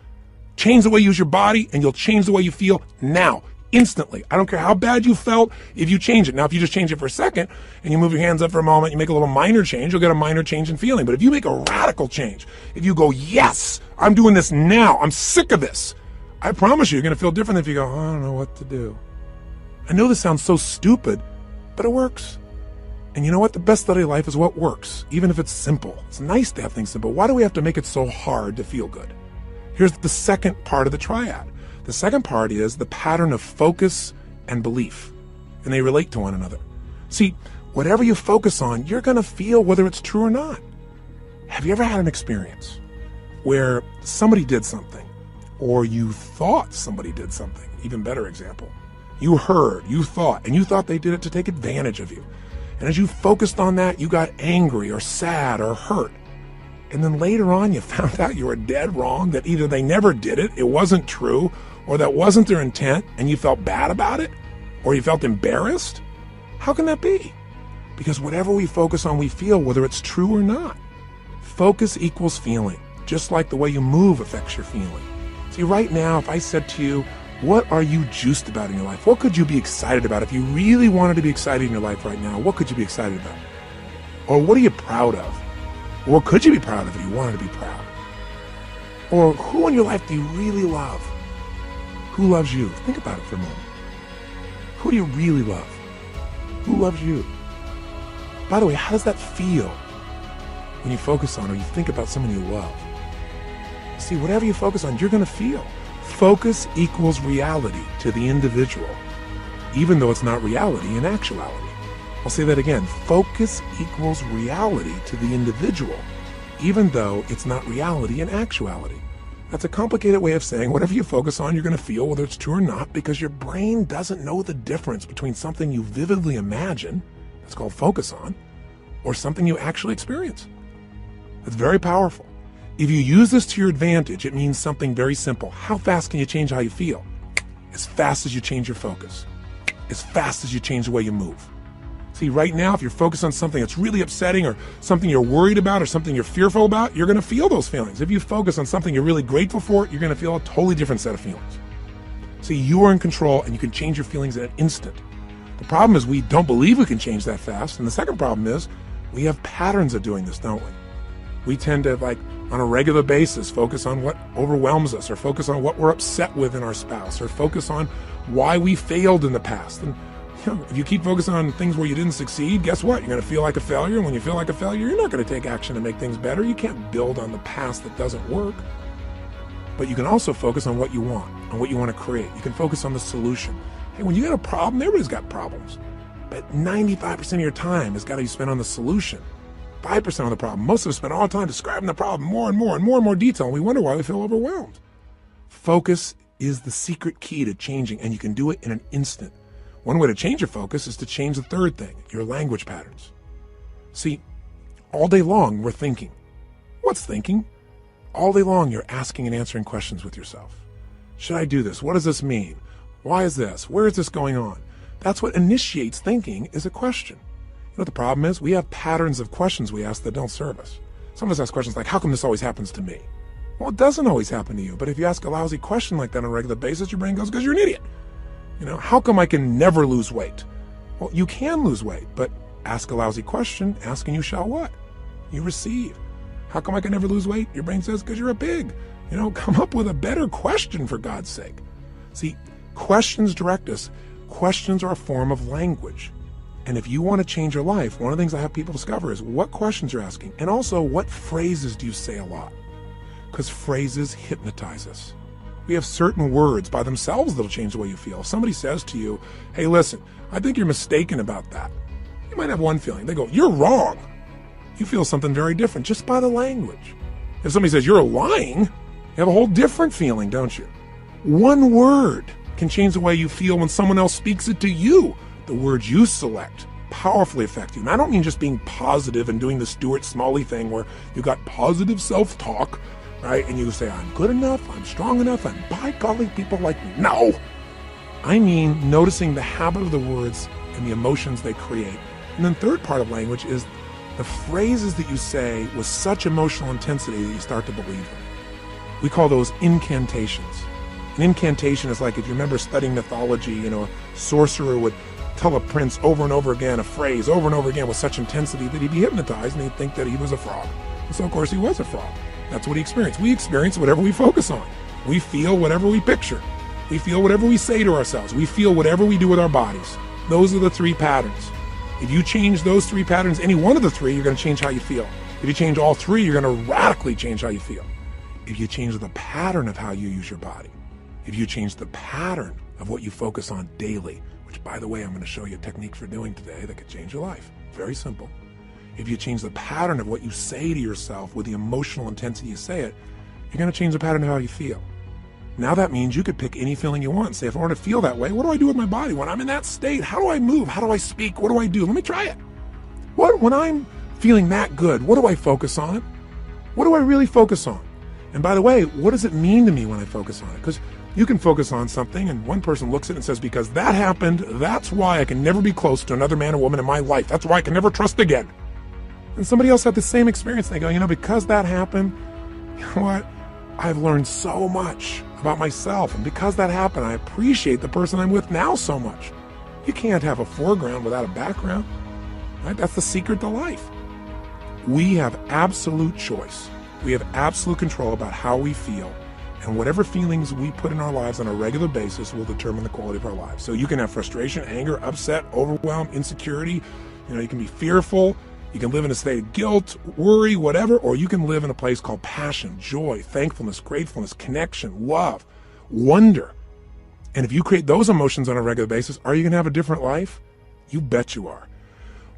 Change the way you use your body, and you'll change the way you feel now, instantly. I don't care how bad you felt if you change it. Now, if you just change it for a second and you move your hands up for a moment, you make a little minor change, you'll get a minor change in feeling. But if you make a radical change, if you go, yes, I'm doing this now, I'm sick of this, I promise you, you're going to feel different than if you go, I don't know what to do. I know this sounds so stupid, but it works. And you know what? The best study of life is what works, even if it's simple. It's nice to have things simple. Why do we have to make it so hard to feel good? Here's the second part of the triad. The second part is the pattern of focus and belief, and they relate to one another. See, whatever you focus on, you're going to feel whether it's true or not. Have you ever had an experience where somebody did something, or you thought somebody did something? Even better example. You heard, you thought, and you thought they did it to take advantage of you. And as you focused on that, you got angry or sad or hurt. And then later on, you found out you were dead wrong, that either they never did it, it wasn't true, or that wasn't their intent, and you felt bad about it, or you felt embarrassed. How can that be? Because whatever we focus on, we feel, whether it's true or not. Focus equals feeling, just like the way you move affects your feeling. See, right now, if I said to you, what are you juiced about in your life? What could you be excited about? If you really wanted to be excited in your life right now, what could you be excited about? Or what are you proud of? Or what could you be proud of if you wanted to be proud? Or who in your life do you really love? Who loves you? Think about it for a moment. Who do you really love? Who loves you? By the way, how does that feel when you focus on or you think about someone you love? See, whatever you focus on, you're going to feel. Focus equals reality to the individual, even though it's not reality in actuality. I'll say that again. Focus equals reality to the individual, even though it's not reality in actuality. That's a complicated way of saying whatever you focus on, you're going to feel, whether it's true or not, because your brain doesn't know the difference between something you vividly imagine, that's called focus on, or something you actually experience. It's very powerful. If you use this to your advantage, it means something very simple. How fast can you change how you feel? As fast as you change your focus. As fast as you change the way you move. See, right now, if you're focused on something that's really upsetting or something you're worried about or something you're fearful about, you're going to feel those feelings. If you focus on something you're really grateful for, you're going to feel a totally different set of feelings. See, you are in control and you can change your feelings in an instant. The problem is we don't believe we can change that fast. And the second problem is we have patterns of doing this, don't we? We tend to, on a regular basis, focus on what overwhelms us, or focus on what we're upset with in our spouse, or focus on why we failed in the past. And if you keep focusing on things where you didn't succeed, guess what? You're going to feel like a failure. And when you feel like a failure, you're not going to take action to make things better. You can't build on the past that doesn't work. But you can also focus on what you want, on what you want to create. You can focus on the solution. Hey, when you got a problem, everybody's got problems. But 95% of your time has got to be spent on the solution. 5% on the problem. Most of us spend all the time describing the problem more and more and more and more detail, and we wonder why we feel overwhelmed. Focus is the secret key to changing, and you can do it in an instant. One way to change your focus is to change the third thing, your language patterns. See, all day long we're thinking. What's thinking? All day long you're asking and answering questions with yourself. Should I do this? What does this mean? Why is this? Where is this going on? That's what initiates thinking, is a question. You know what the problem is? We have patterns of questions we ask that don't serve us. Some of us ask questions like, how come this always happens to me? Well, it doesn't always happen to you. But if you ask a lousy question like that on a regular basis, your brain goes, because you're an idiot. How come I can never lose weight? Well, you can lose weight, but ask a lousy question, ask and you shall what? You receive. How come I can never lose weight? Your brain says, because you're a pig. Come up with a better question, for God's sake. See, questions direct us. Questions are a form of language. And if you want to change your life, one of the things I have people discover is what questions you're asking, and also what phrases do you say a lot? Because phrases hypnotize us. We have certain words by themselves that'll change the way you feel. If somebody says to you, hey, listen, I think you're mistaken about that. You might have one feeling. They go, you're wrong. You feel something very different just by the language. If somebody says you're lying, you have a whole different feeling, don't you? One word can change the way you feel when someone else speaks it to you. The words you select powerfully affect you. And I don't mean just being positive and doing the Stuart Smalley thing where you got positive self-talk, right? And you say, I'm good enough, I'm strong enough, and by golly, people like me. No! I mean noticing the habit of the words and the emotions they create. And then third part of language is the phrases that you say with such emotional intensity that you start to believe them. We call those incantations. An incantation is like, if you remember studying mythology, a sorcerer would tell a prince over and over again a phrase over and over again with such intensity that he'd be hypnotized and he'd think that he was a frog. And so of course he was a frog. That's what he experienced. We experience whatever we focus on. We feel whatever we picture. We feel whatever we say to ourselves. We feel whatever we do with our bodies. Those are the three patterns. If you change those three patterns, any one of the three, you're going to change how you feel. If you change all three, you're going to radically change how you feel. If you change the pattern of how you use your body, if you change the pattern of what you focus on daily, which, by the way, I'm going to show you a technique for doing today that could change your life. Very simple. If you change the pattern of what you say to yourself with the emotional intensity you say it, you're going to change the pattern of how you feel. Now that means you could pick any feeling you want and say, if I want to feel that way, what do I do with my body? When I'm in that state, how do I move? How do I speak? What do I do? Let me try it. When I'm feeling that good, what do I focus on? What do I really focus on? And by the way, what does it mean to me when I focus on it? Because you can focus on something and one person looks at it and says, because that happened, that's why I can never be close to another man or woman in my life. That's why I can never trust again. And somebody else had the same experience. They go, because that happened, you know what? I've learned so much about myself. And because that happened, I appreciate the person I'm with now so much. You can't have a foreground without a background. Right? That's the secret to life. We have absolute choice. We have absolute control about how we feel. And whatever feelings we put in our lives on a regular basis will determine the quality of our lives. So you can have frustration, anger, upset, overwhelm, insecurity. You can be fearful. You can live in a state of guilt, worry, whatever, or you can live in a place called passion, joy, thankfulness, gratefulness, connection, love, wonder. And if you create those emotions on a regular basis, are you going to have a different life? You bet you are.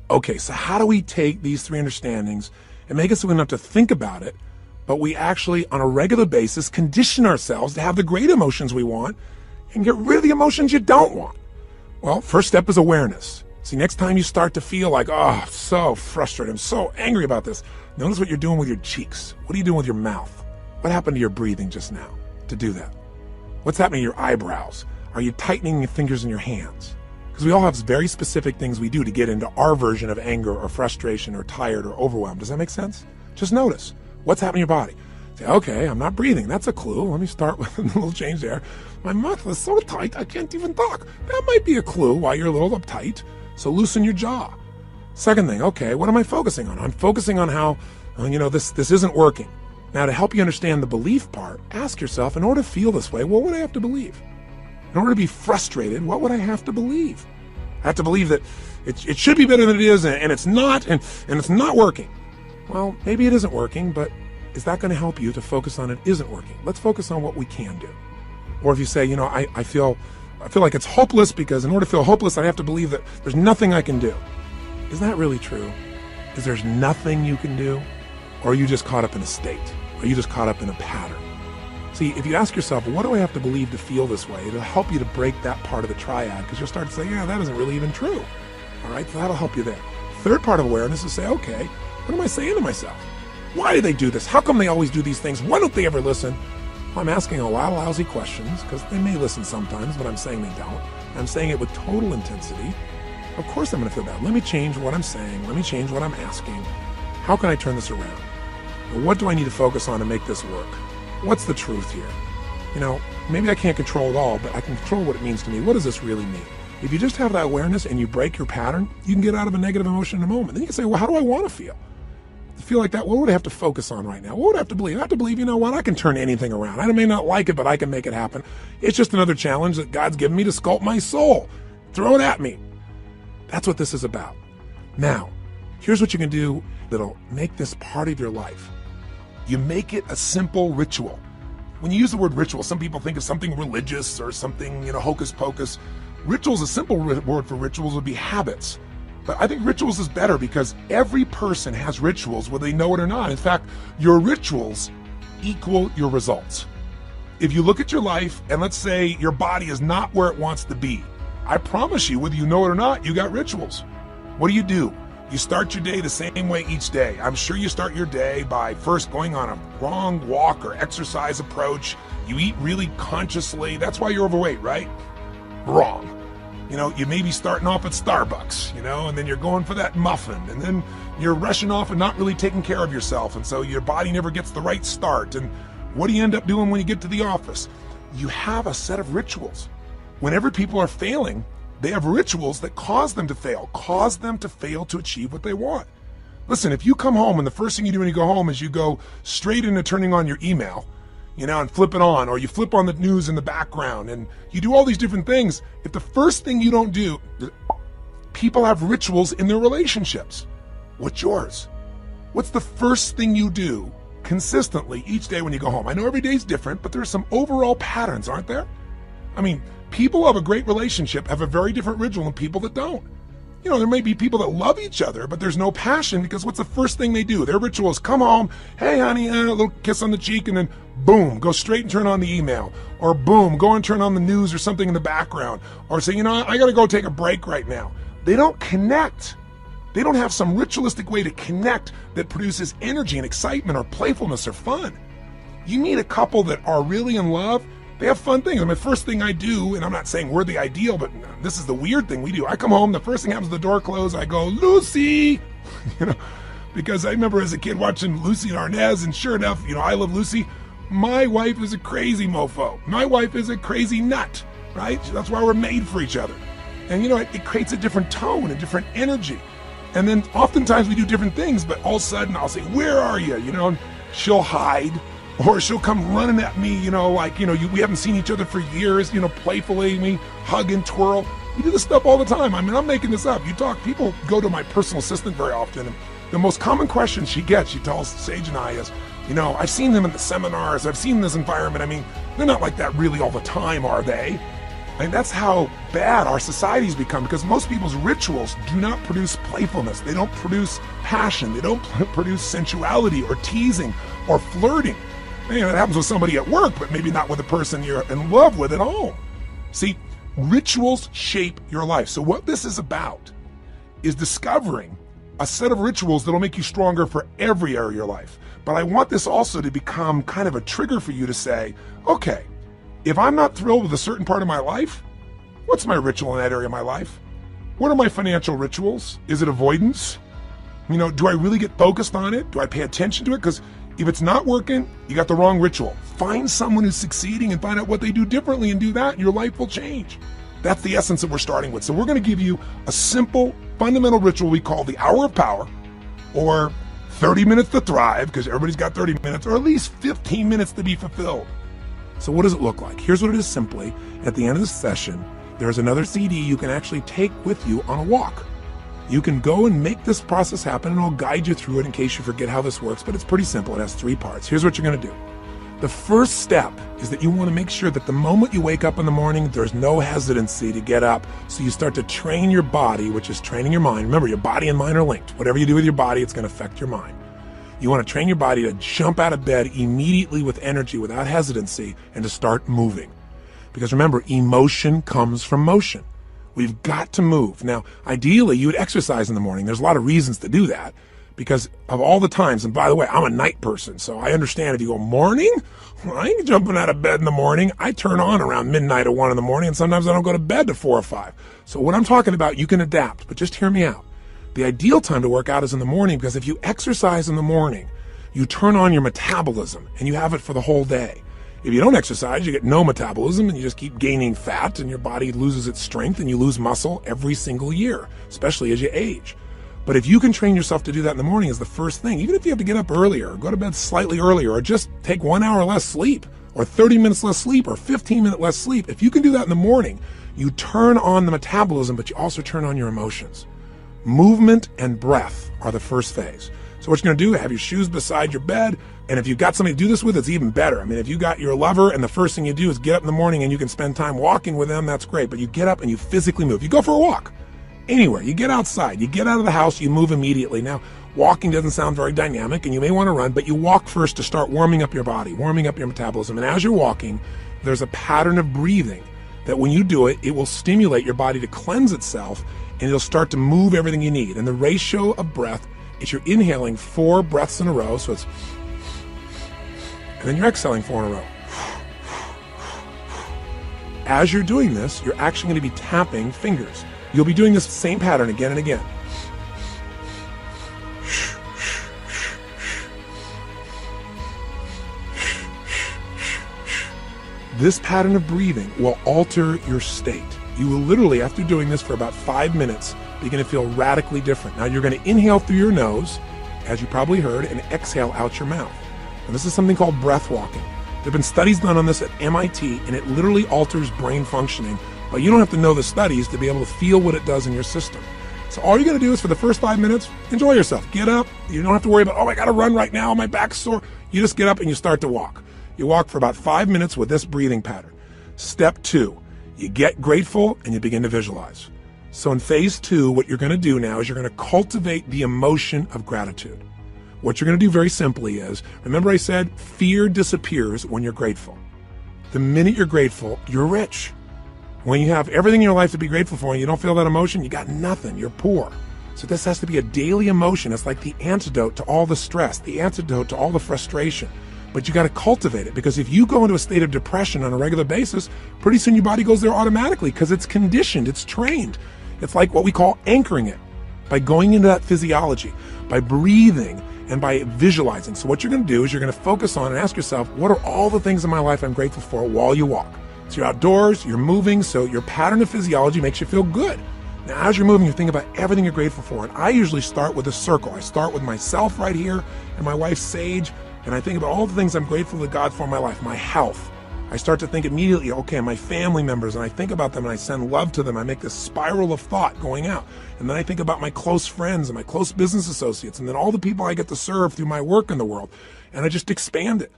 Okay, so how do we take these three understandings and make it so we don't have to think about it, but we actually, on a regular basis, condition ourselves to have the great emotions we want and get rid of the emotions you don't want? Well, first step is awareness. See, next time you start to feel like, oh, I'm so frustrated, I'm so angry about this, notice what you're doing with your cheeks. What are you doing with your mouth? What happened to your breathing just now to do that? What's happening to your eyebrows? Are you tightening your fingers in your hands? Because we all have very specific things we do to get into our version of anger or frustration or tired or overwhelmed. Does that make sense? Just notice what's happening in your body. Say, okay, I'm not breathing. That's a clue. Let me start with a little change there. My mouth is so tight, I can't even talk. That might be a clue why you're a little uptight. So loosen your jaw. Second thing, okay, what am I focusing on? I'm focusing on how, this isn't working. Now, to help you understand the belief part, ask yourself, in order to feel this way, what would I have to believe? In order to be frustrated, what would I have to believe? I have to believe that it should be better than it is, and it's not, and it's not working. Well, maybe it isn't working, but is that going to help you to focus on it isn't working? Let's focus on what we can do. Or if you say, I feel like it's hopeless because in order to feel hopeless, I have to believe that there's nothing I can do. Is that really true? Is there's nothing you can do? Or are you just caught up in a state? Are you just caught up in a pattern? See, if you ask yourself, what do I have to believe to feel this way? It'll help you to break that part of the triad, because you'll start to say, that isn't really even true. All right, so that'll help you there. Third part of awareness is say, okay, what am I saying to myself? Why do they do this? How come they always do these things? Why don't they ever listen? I'm asking a lot of lousy questions because they may listen sometimes, but I'm saying they don't. I'm saying it with total intensity. Of course I'm going to feel bad. Let me change what I'm saying. Let me change what I'm asking. How can I turn this around? What do I need to focus on to make this work? What's the truth here? Maybe I can't control it all, but I can control what it means to me. What does this really mean? If you just have that awareness and you break your pattern, you can get out of a negative emotion in a moment. Then you can say, well, how do I want to feel? To feel like that, what would I have to focus on right now? What would I have to believe? I have to believe, I can turn anything around. I may not like it, but I can make it happen. It's just another challenge that God's given me to sculpt my soul. Throw it at me. That's what this is about. Now, here's what you can do that'll make this part of your life. You make it a simple ritual. When you use the word ritual, some people think of something religious or something, hocus pocus. Rituals, a simple word for rituals would be habits. But I think rituals is better because every person has rituals, whether they know it or not. In fact, your rituals equal your results. If you look at your life and let's say your body is not where it wants to be, I promise you, whether you know it or not, you got rituals. What do? You start your day the same way each day. I'm sure you start your day by first going on a long walk or exercise approach. You eat really consciously. That's why you're overweight, right? Wrong. You may be starting off at Starbucks, and then you're going for that muffin, and then you're rushing off and not really taking care of yourself, and so your body never gets the right start. And what do you end up doing when you get to the office? you have a set of rituals. Whenever people are failing, they have rituals that cause them to fail to achieve what they want. Listen, if you come home and the first thing you do when you go home is you go straight into turning on your email, and flip it on, or you flip on the news in the background, and you do all these different things, if the first thing you don't do, people have rituals in their relationships. What's yours? What's the first thing you do consistently each day when you go home? I know every day's different, but there's some overall patterns, aren't there? I mean, people who have a great relationship have a very different ritual than people that don't. There may be people that love each other, but there's no passion, because what's the first thing they do? Their ritual is come home, hey honey, a little kiss on the cheek, and then boom, go straight and turn on the email. Or boom, go and turn on the news or something in the background. Or say, I gotta go take a break right now. They don't connect. They don't have some ritualistic way to connect that produces energy and excitement or playfulness or fun. You meet a couple that are really in love, they have fun things. The first thing I do, and I'm not saying we're the ideal, but this is the weird thing we do. I come home, the first thing happens, the door closed, I go, Lucy! Because I remember as a kid watching Lucy and Arnaz, and sure enough, I love Lucy. My wife is a crazy mofo. My wife is a crazy nut, right? That's why we're made for each other. And it creates a different tone, a different energy. And then oftentimes we do different things, but all of a sudden I'll say, where are you? And she'll hide. Or she'll come running at me, we haven't seen each other for years, playfully, me hug and twirl. We do this stuff all the time. I mean, I'm making this up. People go to my personal assistant very often, and the most common question she gets, she tells Sage and I is, I've seen them in the seminars, I've seen this environment. I mean, they're not like that really all the time, are they? And that's how bad our society's become, because most people's rituals do not produce playfulness. They don't produce passion. They don't produce sensuality or teasing or flirting. It happens with somebody at work, but maybe not with the person you're in love with at home. See, rituals shape your life. So what this is about is discovering a set of rituals that'll make you stronger for every area of your life. But I want this also to become kind of a trigger for you to say, okay, if I'm not thrilled with a certain part of my life, what's my ritual in that area of my life? What are my financial rituals? Is it avoidance? Do I really get focused on it? Do I pay attention to it? Because if it's not working, you got the wrong ritual. Find someone who's succeeding and find out what they do differently and do that, and your life will change. That's the essence that we're starting with. So we're going to give you a simple, fundamental ritual we call the Hour of Power, or 30 minutes to thrive, because everybody's got 30 minutes, or at least 15 minutes to be fulfilled. So what does it look like? Here's what it is simply. At the end of the session, there's another CD you can actually take with you on a walk. You can go and make this process happen, and I'll guide you through it in case you forget how this works, but it's pretty simple. It has 3 parts. Here's what you're going to do. The first step is that you want to make sure that the moment you wake up in the morning, there's no hesitancy to get up. So you start to train your body, which is training your mind. Remember, your body and mind are linked. Whatever you do with your body, it's going to affect your mind. You want to train your body to jump out of bed immediately with energy, without hesitancy, and to start moving. Because remember, emotion comes from motion. We've got to move. Now, ideally, you would exercise in the morning. There's a lot of reasons to do that because of all the times. And by the way, I'm a night person, so I understand if you go morning, well, I ain't jumping out of bed in the morning. I turn on around midnight or 1 in the morning, and sometimes I don't go to bed to 4 or 5. So what I'm talking about, you can adapt, but just hear me out. The ideal time to work out is in the morning, because if you exercise in the morning, you turn on your metabolism and you have it for the whole day. If you don't exercise, you get no metabolism and you just keep gaining fat, and your body loses its strength and you lose muscle every single year, especially as you age. But if you can train yourself to do that in the morning as the first thing, even if you have to get up earlier, or go to bed slightly earlier, or just take 1 hour less sleep, or 30 minutes less sleep, or 15 minutes less sleep, if you can do that in the morning, you turn on the metabolism, but you also turn on your emotions. Movement and breath are the first phase. So what you're going to do, have your shoes beside your bed, and if you've got somebody to do this with, it's even better. I mean, if you got your lover and the first thing you do is get up in the morning and you can spend time walking with them, that's great. But you get up and you physically move. You go for a walk anywhere. You get outside. You get out of the house. You move immediately. Now, walking doesn't sound very dynamic, and you may want to run, but you walk first to start warming up your body, warming up your metabolism. And as you're walking, there's a pattern of breathing that when you do it, it will stimulate your body to cleanse itself, and it'll start to move everything you need. And the ratio of breath is you're inhaling 4 breaths in a row, so it's, and then you're exhaling 4 in a row. As you're doing this, you're actually going to be tapping fingers. You'll be doing this same pattern again and again. This pattern of breathing will alter your state. You will literally, after doing this for about 5 minutes, begin to feel radically different. Now you're going to inhale through your nose, as you probably heard, and exhale out your mouth. And this is something called breath walking. There have been studies done on this at MIT, and it literally alters brain functioning. But you don't have to know the studies to be able to feel what it does in your system. So all you're going to do is for the first 5 minutes, enjoy yourself. Get up. You don't have to worry about, oh, I got to run right now. My back's sore. You just get up and you start to walk. You walk for about 5 minutes with this breathing pattern. Step 2, you get grateful and you begin to visualize. So in phase 2, what you're going to do now is you're going to cultivate the emotion of gratitude. What you're going to do very simply is, remember I said fear disappears when you're grateful. The minute you're grateful, you're rich. When you have everything in your life to be grateful for and you don't feel that emotion, you got nothing, you're poor. So this has to be a daily emotion. It's like the antidote to all the stress, the antidote to all the frustration. But you got to cultivate it, because if you go into a state of depression on a regular basis, pretty soon your body goes there automatically because it's conditioned, it's trained. It's like what we call anchoring it. By going into that physiology, by breathing, and by visualizing. So what you're going to do is you're going to focus on and ask yourself, what are all the things in my life I'm grateful for while you walk? So you're outdoors, you're moving, so your pattern of physiology makes you feel good. Now, as you're moving, you think about everything you're grateful for. And I usually start with a circle. I start with myself right here and my wife, Sage, and I think about all the things I'm grateful to God for in my life, my health. I start to think immediately, okay, my family members, and I think about them and I send love to them. I make this spiral of thought going out. And then I think about my close friends and my close business associates, and then all the people I get to serve through my work in the world. And I just expand it.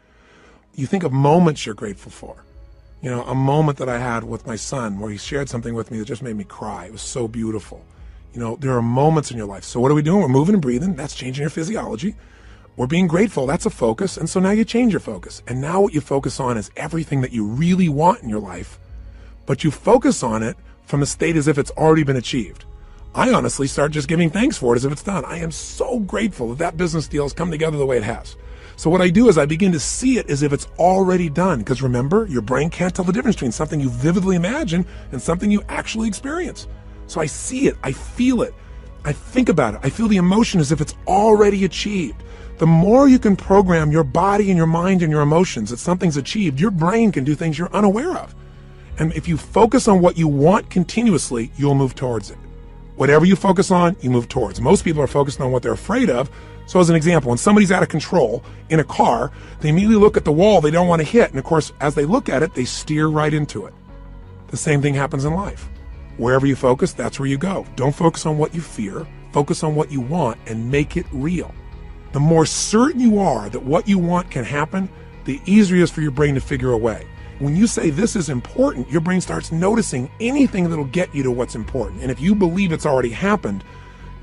You think of moments you're grateful for. You know, a moment that I had with my son where he shared something with me that just made me cry. It was so beautiful. You know, there are moments in your life. So what are we doing? We're moving and breathing. That's changing your physiology. We're being grateful. That's a focus. And so now you change your focus. And now what you focus on is everything that you really want in your life, but you focus on it from a state as if it's already been achieved. I honestly start just giving thanks for it as if it's done. I am so grateful that that business deal has come together the way it has. So what I do is I begin to see it as if it's already done. Because remember, your brain can't tell the difference between something you vividly imagine and something you actually experience. So I see it, I feel it, I think about it, I feel the emotion as if it's already achieved. The more you can program your body and your mind and your emotions that something's achieved, your brain can do things you're unaware of. And if you focus on what you want continuously, you'll move towards it. Whatever you focus on, you move towards. Most people are focused on what they're afraid of. So as an example, when somebody's out of control in a car, they immediately look at the wall they don't want to hit. And of course, as they look at it, they steer right into it. The same thing happens in life. Wherever you focus, that's where you go. Don't focus on what you fear. Focus on what you want and make it real. The more certain you are that what you want can happen, the easier it is for your brain to figure a way. When you say this is important, your brain starts noticing anything that'll get you to what's important. And if you believe it's already happened,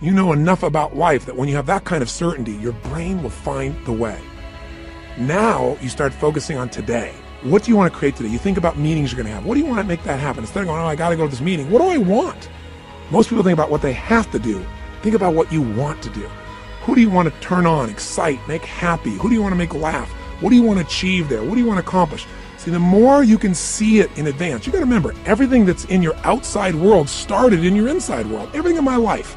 you know enough about life that when you have that kind of certainty, your brain will find the way. Now you start focusing on today. What do you want to create today? You think about meetings you're going to have. What do you want to make that happen? Instead of going, oh, I got to go to this meeting. What do I want? Most people think about what they have to do. Think about what you want to do. Who do you want to turn on, excite, make happy? Who do you want to make laugh? What do you want to achieve there? What do you want to accomplish? See, the more you can see it in advance, you got to remember, everything that's in your outside world started in your inside world. Everything in my life,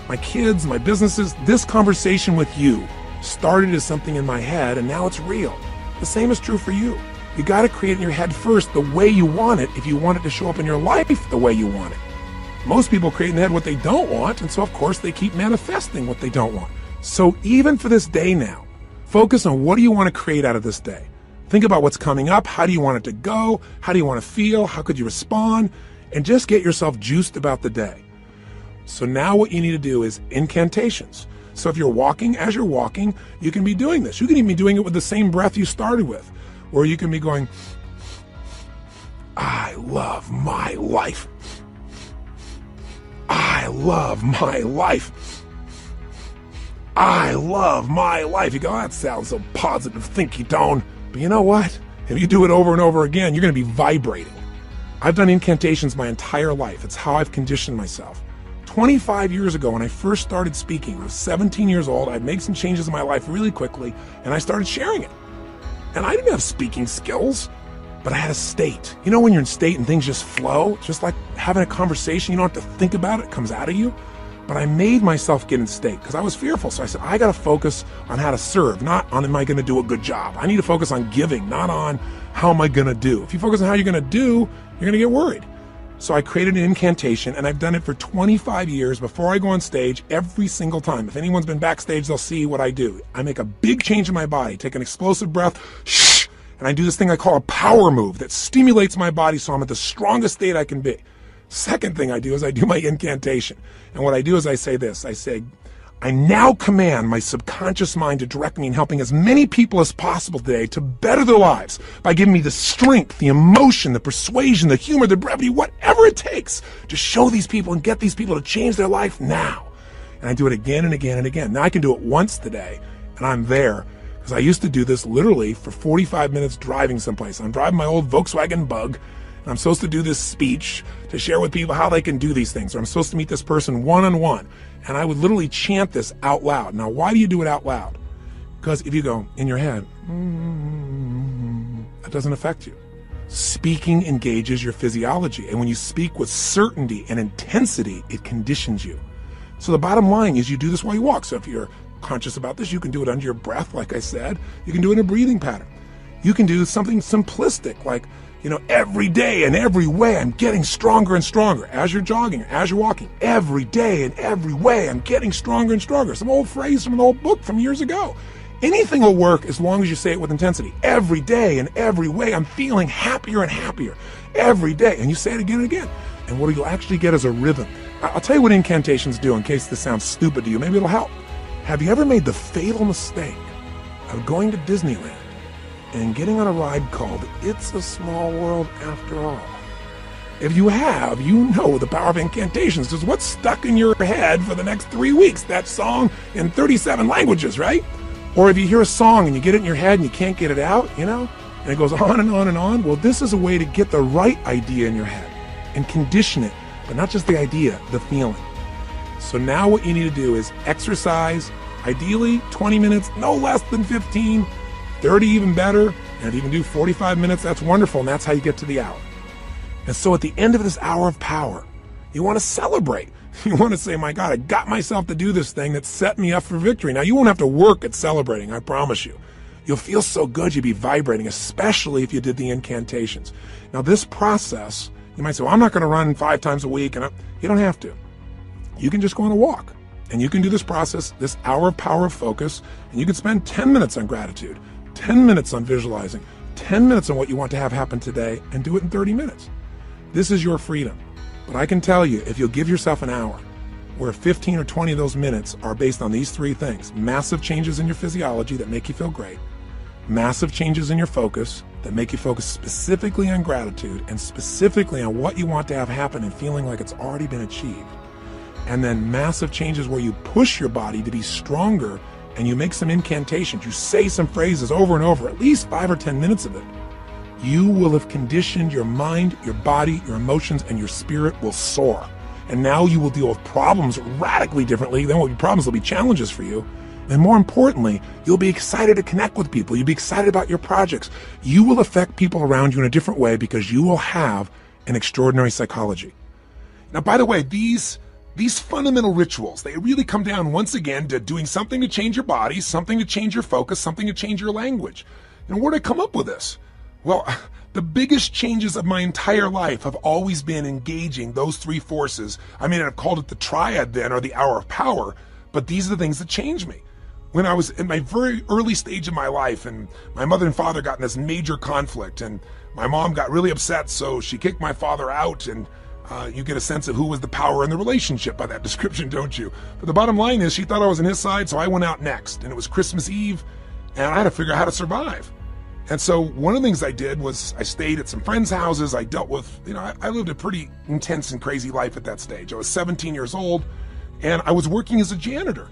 my kids, my businesses, this conversation with you started as something in my head, and now it's real. The same is true for you. You got to create in your head first the way you want it if you want it to show up in your life the way you want it. Most people create in their head what they don't want, and so of course they keep manifesting what they don't want. So even for this day now, focus on what do you want to create out of this day. Think about what's coming up. How do you want it to go? How do you want to feel? How could you respond? And just get yourself juiced about the day. So now what you need to do is incantations. So if you're walking, as you're walking, you can be doing this. You can even be doing it with the same breath you started with. Or you can be going, I love my life. I love my life. I love my life. You go, that sounds so positive, thinky tone. But you know what? If you do it over and over again, you're going to be vibrating. I've done incantations my entire life. It's how I've conditioned myself. 25 years ago, when I first started speaking, I was 17 years old. I'd made some changes in my life really quickly, and I started sharing it. And I didn't have speaking skills, but I had a state. You know when you're in state and things just flow? Just like having a conversation, you don't have to think about it, it comes out of you. But I made myself get in state because I was fearful. So I said, I got to focus on how to serve, not on am I going to do a good job. I need to focus on giving, not on how am I going to do. If you focus on how you're going to do, you're going to get worried. So I created an incantation, and I've done it for 25 years before I go on stage every single time. If anyone's been backstage, they'll see what I do. I make a big change in my body, take an explosive breath, shh, and I do this thing I call a power move that stimulates my body so I'm at the strongest state I can be. Second thing I do is I do my incantation. And what I do is I say this. I say, I now command my subconscious mind to direct me in helping as many people as possible today to better their lives by giving me the strength, the emotion, the persuasion, the humor, the brevity, whatever it takes to show these people and get these people to change their life now. And I do it again and again and again. Now I can do it once today, and I'm there. Because I used to do this literally for 45 minutes driving someplace. I'm driving my old Volkswagen Bug, and I'm supposed to do this speech to share with people how they can do these things. Or I'm supposed to meet this person one-on-one. And I would literally chant this out loud. Now, why do you do it out loud? Because if you go in your head, that doesn't affect you. Speaking engages your physiology. And when you speak with certainty and intensity, it conditions you. So the bottom line is you do this while you walk. So if you're conscious about this, you can do it under your breath, like I said. You can do it in a breathing pattern. You can do something simplistic, like, every day and every way I'm getting stronger and stronger. As you're jogging, as you're walking, every day and every way I'm getting stronger and stronger. Some old phrase from an old book from years ago. Anything will work as long as you say it with intensity. Every day and every way I'm feeling happier and happier. Every day. And you say it again and again. And what you'll actually get is a rhythm. I'll tell you what incantations do in case this sounds stupid to you. Maybe it'll help. Have you ever made the fatal mistake of going to Disneyland and getting on a ride called It's a Small World After All? If you have, you know the power of incantations. Because what's stuck in your head for the next 3 weeks? That song in 37 languages, right? Or if you hear a song and you get it in your head and you can't get it out, and it goes on and on and on. Well, this is a way to get the right idea in your head and condition it, but not just the idea, the feeling. So now what you need to do is exercise, ideally 20 minutes, no less than 15, 30 even better, and if you can do 45 minutes, that's wonderful, and that's how you get to the hour. And so at the end of this hour of power, you want to celebrate. You want to say, my God, I got myself to do this thing that set me up for victory. Now, you won't have to work at celebrating, I promise you. You'll feel so good, you'll be vibrating, especially if you did the incantations. Now, this process, you might say, well, I'm not going to run 5 times a week, and you don't have to. You can just go on a walk, and you can do this process, this hour of power of focus, and you can spend 10 minutes on gratitude, 10 minutes on visualizing, 10 minutes on what you want to have happen today, and do it in 30 minutes. This is your freedom. But I can tell you, if you'll give yourself an hour, where 15 or 20 of those minutes are based on these 3 things: massive changes in your physiology that make you feel great, massive changes in your focus that make you focus specifically on gratitude and specifically on what you want to have happen and feeling like it's already been achieved, and then massive changes where you push your body to be stronger and you make some incantations, you say some phrases over and over, at least 5 or 10 minutes of it, you will have conditioned your mind, your body, your emotions, and your spirit will soar. And now you will deal with problems radically differently. There won't be problems, there'll be challenges for you. And more importantly, you'll be excited to connect with people. You'll be excited about your projects. You will affect people around you in a different way because you will have an extraordinary psychology. Now, by the way, these fundamental rituals, they really come down once again to doing something to change your body, something to change your focus, something to change your language. And where did I come up with this? Well, the biggest changes of my entire life have always been engaging those 3 forces. I mean, I've called it the triad then, or the hour of power, but these are the things that changed me. When I was in my very early stage of my life, and my mother and father got in this major conflict, and my mom got really upset, so she kicked my father out, and you get a sense of who was the power in the relationship by that description, don't you? But the bottom line is she thought I was on his side, so I went out next, and it was Christmas Eve, and I had to figure out how to survive. And so one of the things I did was I stayed at some friends' houses. I dealt with, I lived a pretty intense and crazy life at that stage. I was 17 years old, and I was working as a janitor.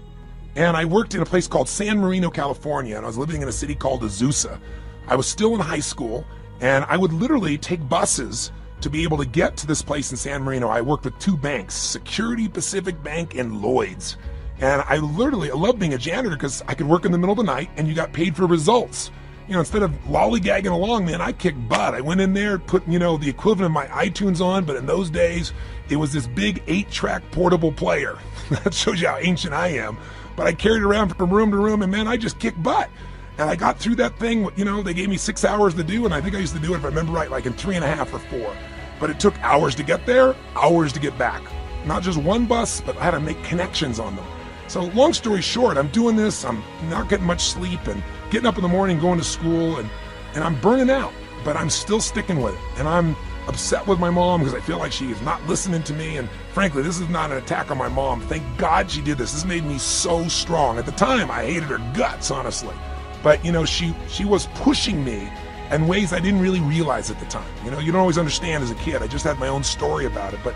And I worked in a place called San Marino, California, and I was living in a city called Azusa. I was still in high school, and I would literally take buses to be able to get to this place in San Marino. I worked with 2 banks, Security Pacific Bank and Lloyd's. And I loved being a janitor because I could work in the middle of the night, and you got paid for results. Instead of lollygagging along, man, I kicked butt. I went in there, put, the equivalent of my iTunes on, but in those days, it was this big 8-track portable player. That shows you how ancient I am. But I carried it around from room to room, and man, I just kicked butt. And I got through that thing, they gave me 6 hours to do, and I think I used to do it, if I remember right, like in 3.5 or 4. But it took hours to get there, hours to get back. Not just one bus, but I had to make connections on them. So long story short, I'm doing this, I'm not getting much sleep, and getting up in the morning, going to school, and I'm burning out, but I'm still sticking with it. And I'm upset with my mom because I feel like she is not listening to me. And frankly, this is not an attack on my mom. Thank God she did this. This made me so strong. At the time, I hated her guts, honestly. But she was pushing me in ways I didn't really realize at the time. You don't always understand as a kid. I just had my own story about it. But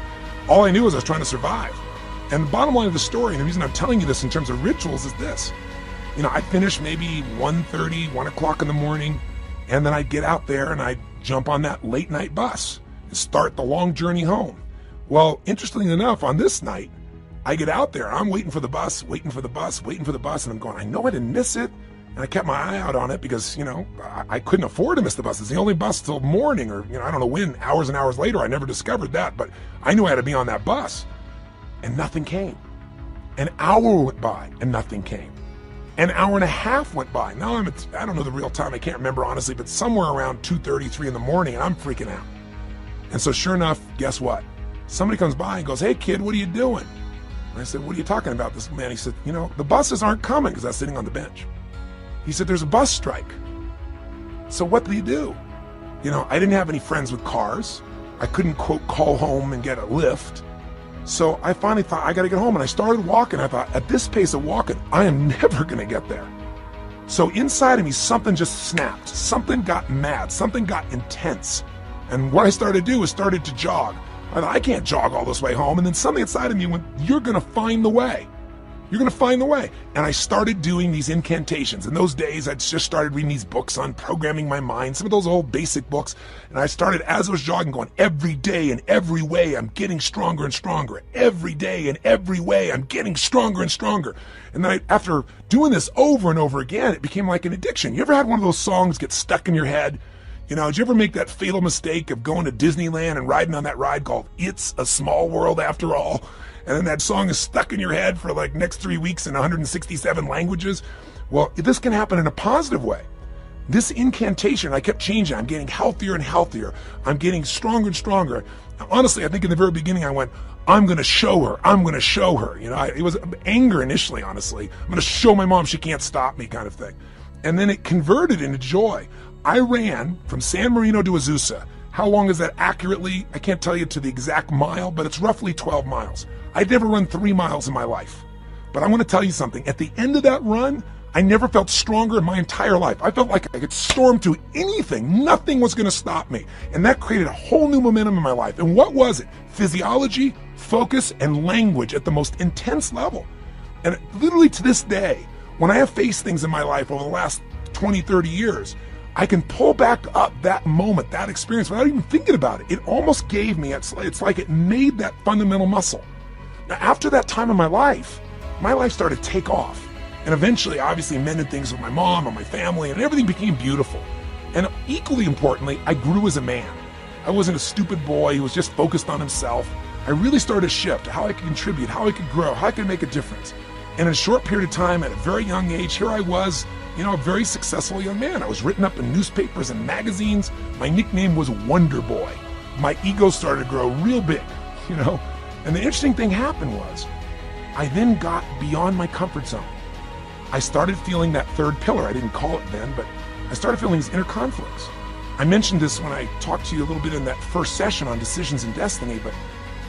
all I knew was I was trying to survive. And the bottom line of the story, and the reason I'm telling you this in terms of rituals, is this. I finish maybe 1:30, 1 o'clock in the morning, and then I'd get out there and I'd jump on that late night bus and start the long journey home. Well, interestingly enough, on this night, I get out there, I'm waiting for the bus, and I'm going, I know I didn't miss it. And I kept my eye out on it because, I couldn't afford to miss the bus. It's the only bus till morning, or, I don't know when, hours and hours later. I never discovered that, but I knew I had to be on that bus. And nothing came. An hour went by and nothing came. An hour and a half went by. Now I don't know the real time, I can't remember honestly, but somewhere around 2:30, 3 in the morning, and I'm freaking out. And so sure enough, guess what? Somebody comes by and goes, hey kid, what are you doing? And I said, what are you talking about? This man, he said, the buses aren't coming, because I was sitting on the bench. He said, there's a bus strike. So what do you do? I didn't have any friends with cars. I couldn't, quote, call home and get a lift. So I finally thought, I got to get home. And I started walking. I thought, at this pace of walking, I am never going to get there. So inside of me, something just snapped. Something got mad. Something got intense. And what I started to do was started to jog. I thought, I can't jog all this way home. And then something inside of me went, you're going to find the way. You're going to find the way. And I started doing these incantations. In those days, I just started reading these books on programming my mind, some of those old basic books. And I started, as I was jogging, going, every day in every way, I'm getting stronger and stronger. Every day in every way, I'm getting stronger and stronger. And then after doing this over and over again, it became like an addiction. You ever had one of those songs get stuck in your head? Did you ever make that fatal mistake of going to Disneyland and riding on that ride called It's a Small World After All? And then that song is stuck in your head for like next 3 weeks in 167 languages. Well, this can happen in a positive way. This incantation, I kept changing. I'm getting healthier and healthier. I'm getting stronger and stronger. Honestly, I think in the very beginning I went, I'm going to show her. I'm going to show her. It was anger initially, honestly. I'm going to show my mom she can't stop me kind of thing. And then it converted into joy. I ran from San Marino to Azusa. How long is that accurately? I can't tell you to the exact mile, but it's roughly 12 miles. I'd never run 3 miles in my life. But I want to tell you something. At the end of that run, I never felt stronger in my entire life. I felt like I could storm through anything. Nothing was going to stop me. And that created a whole new momentum in my life. And what was it? Physiology, focus, and language at the most intense level. And literally to this day, when I have faced things in my life over the last 20, 30 years, I can pull back up that moment, that experience, without even thinking about it. It almost gave me, it's like it made that fundamental muscle. Now, after that time in my life started to take off. And eventually, obviously, mended things with my mom and my family, and everything became beautiful. And equally importantly, I grew as a man. I wasn't a stupid boy who was just focused on himself. I really started to shift how I could contribute, how I could grow, how I could make a difference. And in a short period of time, at a very young age, here I was, a very successful young man. I was written up in newspapers and magazines. My nickname was Wonder Boy. My ego started to grow real big, And the interesting thing happened was, I then got beyond my comfort zone. I started feeling that third pillar. I didn't call it then, but I started feeling these inner conflicts. I mentioned this when I talked to you a little bit in that first session on decisions and destiny, but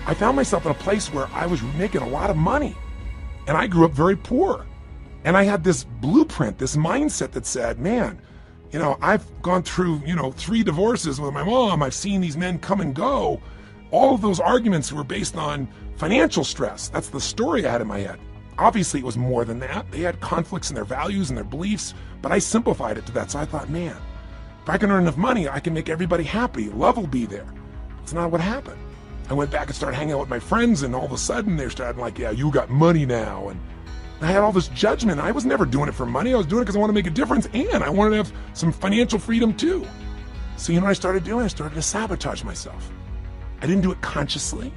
I found myself in a place where I was making a lot of money. And I grew up very poor. And I had this blueprint, this mindset that said, man, I've gone through, 3 divorces with my mom. I've seen these men come and go. All of those arguments were based on financial stress. That's the story I had in my head. Obviously, it was more than that. They had conflicts in their values and their beliefs, but I simplified it to that. So I thought, man, if I can earn enough money, I can make everybody happy. Love will be there. It's not what happened. I went back and started hanging out with my friends, and all of a sudden they started like, yeah, you got money now. And I had all this judgment. I was never doing it for money. I was doing it because I wanted to make a difference, and I wanted to have some financial freedom too. So what I started doing? I started to sabotage myself. I didn't do it consciously.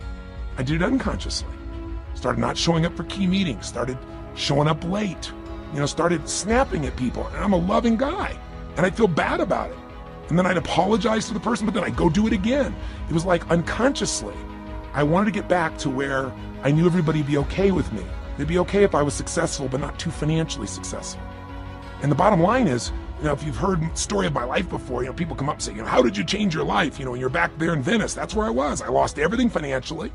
I did it unconsciously. started not showing up for key meetings, started showing up late, started snapping at people. And I'm a loving guy, and I'd feel bad about it. And then I'd apologize to the person, but then I'd go do it again. It was like unconsciously, I wanted to get back to where I knew everybody would be okay with me. They'd be okay if I was successful, but not too financially successful. And the bottom line is, if you've heard the story of my life before, people come up and say, how did you change your life? When you're back there in Venice, that's where I was. I lost everything financially.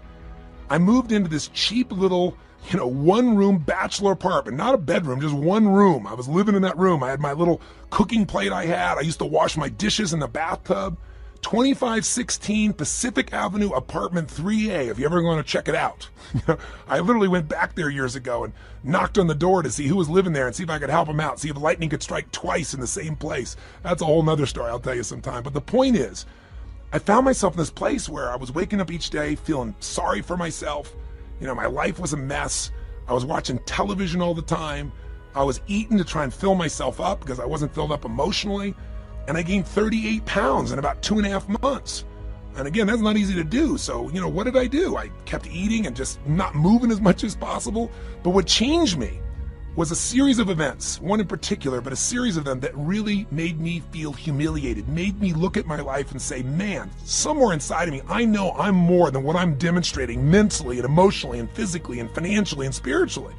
I moved into this cheap little, one-room bachelor apartment, not a bedroom, just one room. I was living in that room. I had my little cooking plate I had. I used to wash my dishes in the bathtub. 2516 Pacific Avenue, apartment 3A, if you ever want to check it out. I literally went back there years ago and knocked on the door to see who was living there and see if I could help them out, see if lightning could strike twice in the same place. That's a whole nother story I'll tell you sometime. But the point is, I found myself in this place where I was waking up each day feeling sorry for myself. My life was a mess. I was watching television all the time. I was eating to try and fill myself up because I wasn't filled up emotionally. And I gained 38 pounds in about 2.5 months. And again, that's not easy to do. So, what did I do? I kept eating and just not moving as much as possible. But what changed me was a series of events, one in particular, but a series of them that really made me feel humiliated, made me look at my life and say, man, somewhere inside of me, I know I'm more than what I'm demonstrating mentally and emotionally and physically and financially and spiritually.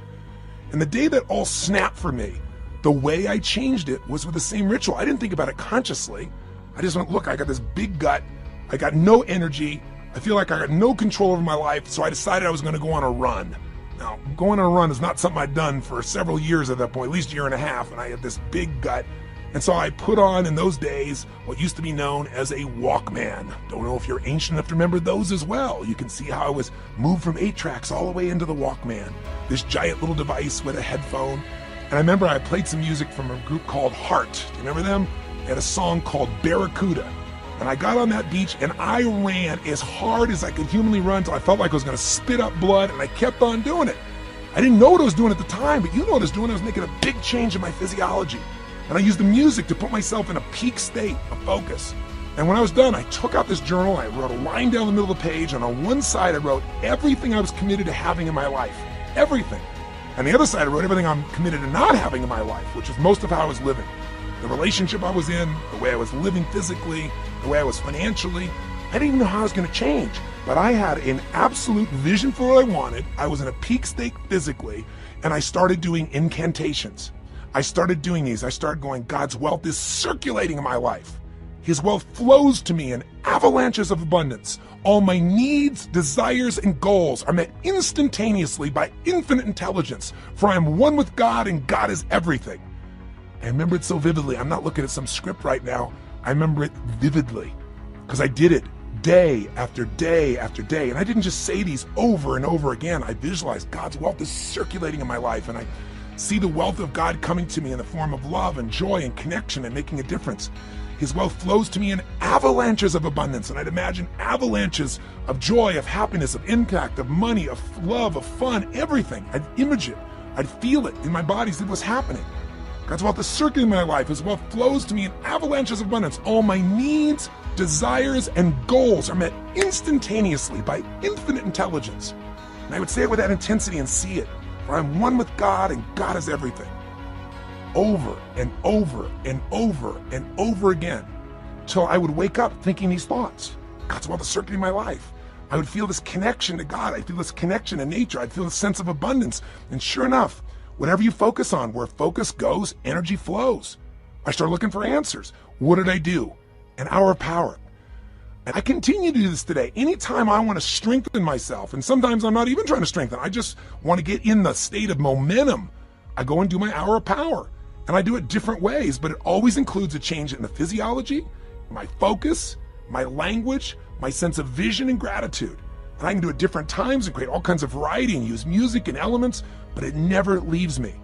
And the day that all snapped for me, the way I changed it was with the same ritual. I didn't think about it consciously. I just went, look, I got this big gut. I got no energy. I feel like I got no control over my life. So I decided I was going to go on a run. Now, going on a run is not something I'd done for several years at that point, at least a year and a half. And I had this big gut. And so I put on, in those days, what used to be known as a Walkman. Don't know if you're ancient enough to remember those as well. You can see how I was moved from 8 tracks all the way into the Walkman. This giant little device with a headphone. And I remember I played some music from a group called Heart. Do you remember them? They had a song called Barracuda. And I got on that beach and I ran as hard as I could humanly run until I felt like I was going to spit up blood, and I kept on doing it. I didn't know what I was doing at the time, but you know what I was doing. I was making a big change in my physiology. And I used the music to put myself in a peak state of focus. And when I was done, I took out this journal, I wrote a line down the middle of the page, and on one side I wrote everything I was committed to having in my life. Everything. And the other side, I wrote everything I'm committed to not having in my life, which is most of how I was living. The relationship I was in, the way I was living physically, the way I was financially. I didn't even know how I was going to change, but I had an absolute vision for what I wanted. I was in a peak state physically, and I started doing incantations. I started doing these. I started going, God's wealth is circulating in my life. His wealth flows to me in avalanches of abundance. All my needs, desires, and goals are met instantaneously by infinite intelligence, for I am one with God and God is everything. I remember it so vividly. I'm not looking at some script right now. I remember it vividly because I did it day after day after day. And I didn't just say these over and over again. I visualized God's wealth is circulating in my life, and I see the wealth of God coming to me in the form of love and joy and connection and making a difference. His wealth flows to me in avalanches of abundance, and I'd imagine avalanches of joy, of happiness, of impact, of money, of love, of fun, everything. I'd image it. I'd feel it in my body, see what's happening. God's wealth is circulating in my life. His wealth flows to me in avalanches of abundance. All my needs, desires, and goals are met instantaneously by infinite intelligence. And I would say it with that intensity and see it, for I'm one with God and God is everything. Over and over and over and over again, till I would wake up thinking these thoughts. God's wealth is circulating in my life. I would feel this connection to God. I'd feel this connection to nature. I'd feel a sense of abundance. And sure enough, whatever you focus on, where focus goes, energy flows. I started looking for answers. What did I do? An hour of power. And I continue to do this today. Anytime I want to strengthen myself, and sometimes I'm not even trying to strengthen, I just want to get in the state of momentum, I go and do my hour of power. And I do it different ways, but it always includes a change in the physiology, my focus, my language, my sense of vision and gratitude. And I can do it different times and create all kinds of variety and use music and elements, but it never leaves me.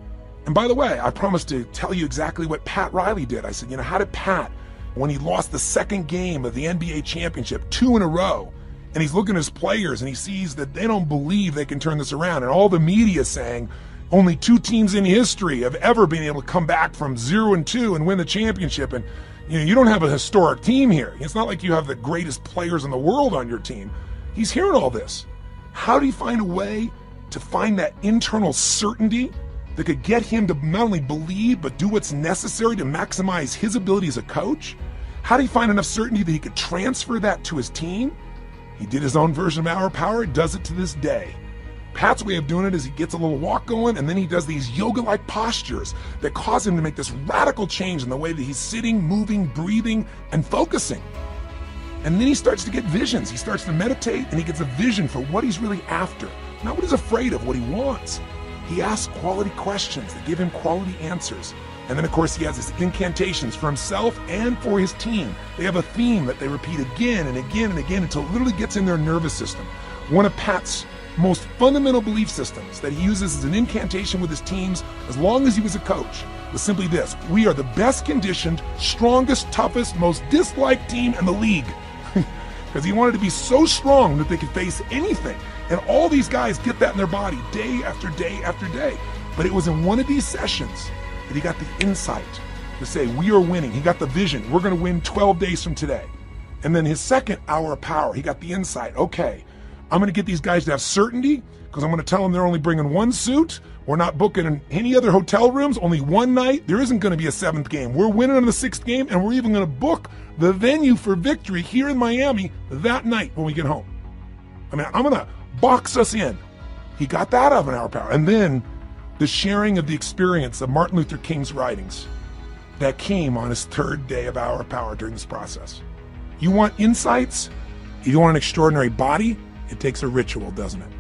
And by the way, I promised to tell you exactly what Pat Riley did. I said, how did Pat, when he lost the second game of the NBA championship, 2 in a row, and he's looking at his players and he sees that they don't believe they can turn this around, and all the media saying, only 2 teams in history have ever been able to come back from 0-2 and win the championship. And you don't have a historic team here. It's not like you have the greatest players in the world on your team. He's hearing all this. How do you find a way to find that internal certainty that could get him to not only believe, but do what's necessary to maximize his ability as a coach? How did he find enough certainty that he could transfer that to his team? He did his own version of Hour of Power, does it to this day. Pat's way of doing it is he gets a little walk going, and then he does these yoga-like postures that cause him to make this radical change in the way that he's sitting, moving, breathing, and focusing. And then he starts to get visions. He starts to meditate, and he gets a vision for what he's really after, not what he's afraid of, what he wants. He asks quality questions that give him quality answers. And then, of course, he has his incantations for himself and for his team. They have a theme that they repeat again and again and again until it literally gets in their nervous system. One of Pat's most fundamental belief systems that he uses as an incantation with his teams as long as he was a coach was simply this: we are the best conditioned, strongest, toughest, most disliked team in the league. Because he wanted to be so strong that they could face anything. And all these guys get that in their body day after day after day. But it was in one of these sessions that he got the insight to say, we are winning. He got the vision. We're going to win 12 days from today. And then his second Hour of Power, he got the insight. Okay, I'm going to get these guys to have certainty because I'm going to tell them they're only bringing one suit. We're not booking in any other hotel rooms, only one night. There isn't going to be a seventh game. We're winning on the sixth game, and we're even going to book the venue for victory here in Miami that night when we get home. I mean, I'm going to box us in. He got that out of an Hour of Power. And then the sharing of the experience of Martin Luther King's writings that came on his third day of Hour of Power during this process. You want insights? If you want an extraordinary body, it takes a ritual, doesn't it?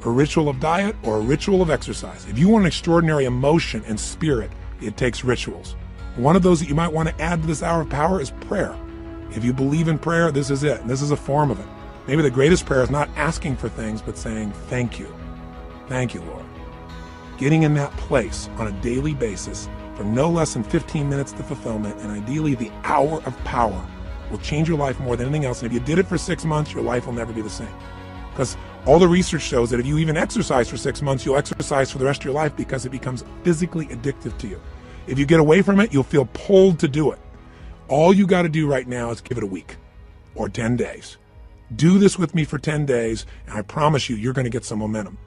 A ritual of diet or a ritual of exercise. If you want an extraordinary emotion and spirit, it takes rituals. One of those that you might want to add to this Hour of Power is prayer. If you believe in prayer, this is it. This is a form of it. Maybe the greatest prayer is not asking for things, but saying, thank you. Thank you, Lord. Getting in that place on a daily basis for no less than 15 minutes to fulfillment, and ideally the Hour of Power, will change your life more than anything else. And if you did it for 6 months, your life will never be the same. Because all the research shows that if you even exercise for 6 months, you'll exercise for the rest of your life because it becomes physically addictive to you. If you get away from it, you'll feel pulled to do it. All you got to do right now is give it a week or 10 days. Do this with me for 10 days, and I promise you, you're going to get some momentum.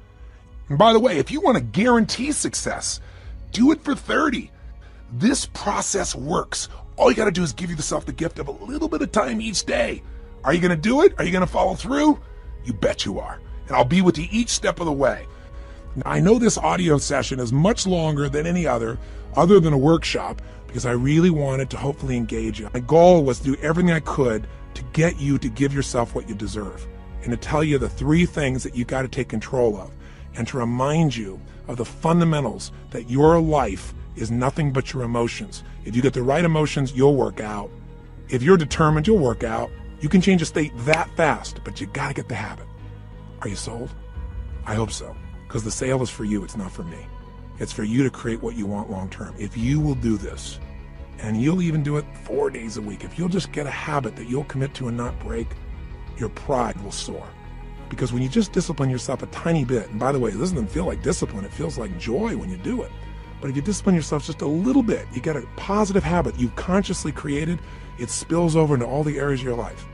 And by the way, if you want to guarantee success, do it for 30. This process works. All you got to do is give yourself the gift of a little bit of time each day. Are you going to do it? Are you going to follow through? You bet you are. And I'll be with you each step of the way. Now, I know this audio session is much longer than any other than a workshop, because I really wanted to hopefully engage you. My goal was to do everything I could to get you to give yourself what you deserve, and to tell you the 3 things that you got to take control of, and to remind you of the fundamentals that your life is nothing but your emotions. If you get the right emotions, you'll work out. If you're determined, you'll work out. You can change a state that fast, but you got to get the habit. Are you sold? I hope so, because the sale is for you. It's not for me. It's for you to create what you want long term. If you will do this, and you'll even do it 4 days a week, if you'll just get a habit that you'll commit to and not break, your pride will soar. Because when you just discipline yourself a tiny bit, and by the way, this doesn't feel like discipline, it feels like joy when you do it. But if you discipline yourself just a little bit, you get a positive habit you've consciously created, it spills over into all the areas of your life.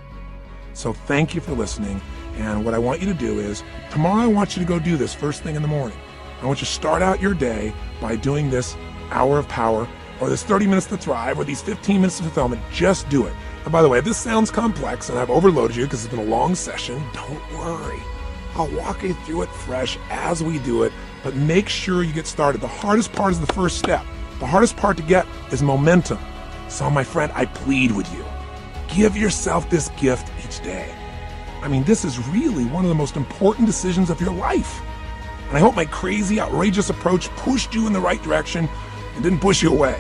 So thank you for listening. And what I want you to do is, tomorrow I want you to go do this first thing in the morning. I want you to start out your day by doing this Hour of Power, or this 30 minutes to thrive, or these 15 minutes of fulfillment. Just do it. And by the way, if this sounds complex and I've overloaded you because it's been a long session, don't worry. I'll walk you through it fresh as we do it, but make sure you get started. The hardest part is the first step. The hardest part to get is momentum. So my friend, I plead with you. Give yourself this gift each day. I mean, this is really one of the most important decisions of your life. And I hope my crazy, outrageous approach pushed you in the right direction and didn't push you away.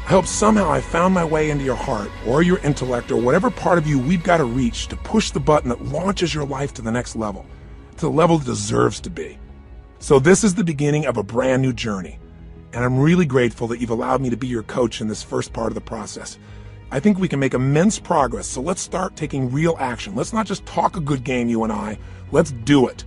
I hope somehow I found my way into your heart or your intellect or whatever part of you we've got to reach to push the button that launches your life to the next level, to the level it deserves to be. So this is the beginning of a brand new journey. And I'm really grateful that you've allowed me to be your coach in this first part of the process. I think we can make immense progress, so let's start taking real action. Let's not just talk a good game, you and I. Let's do it.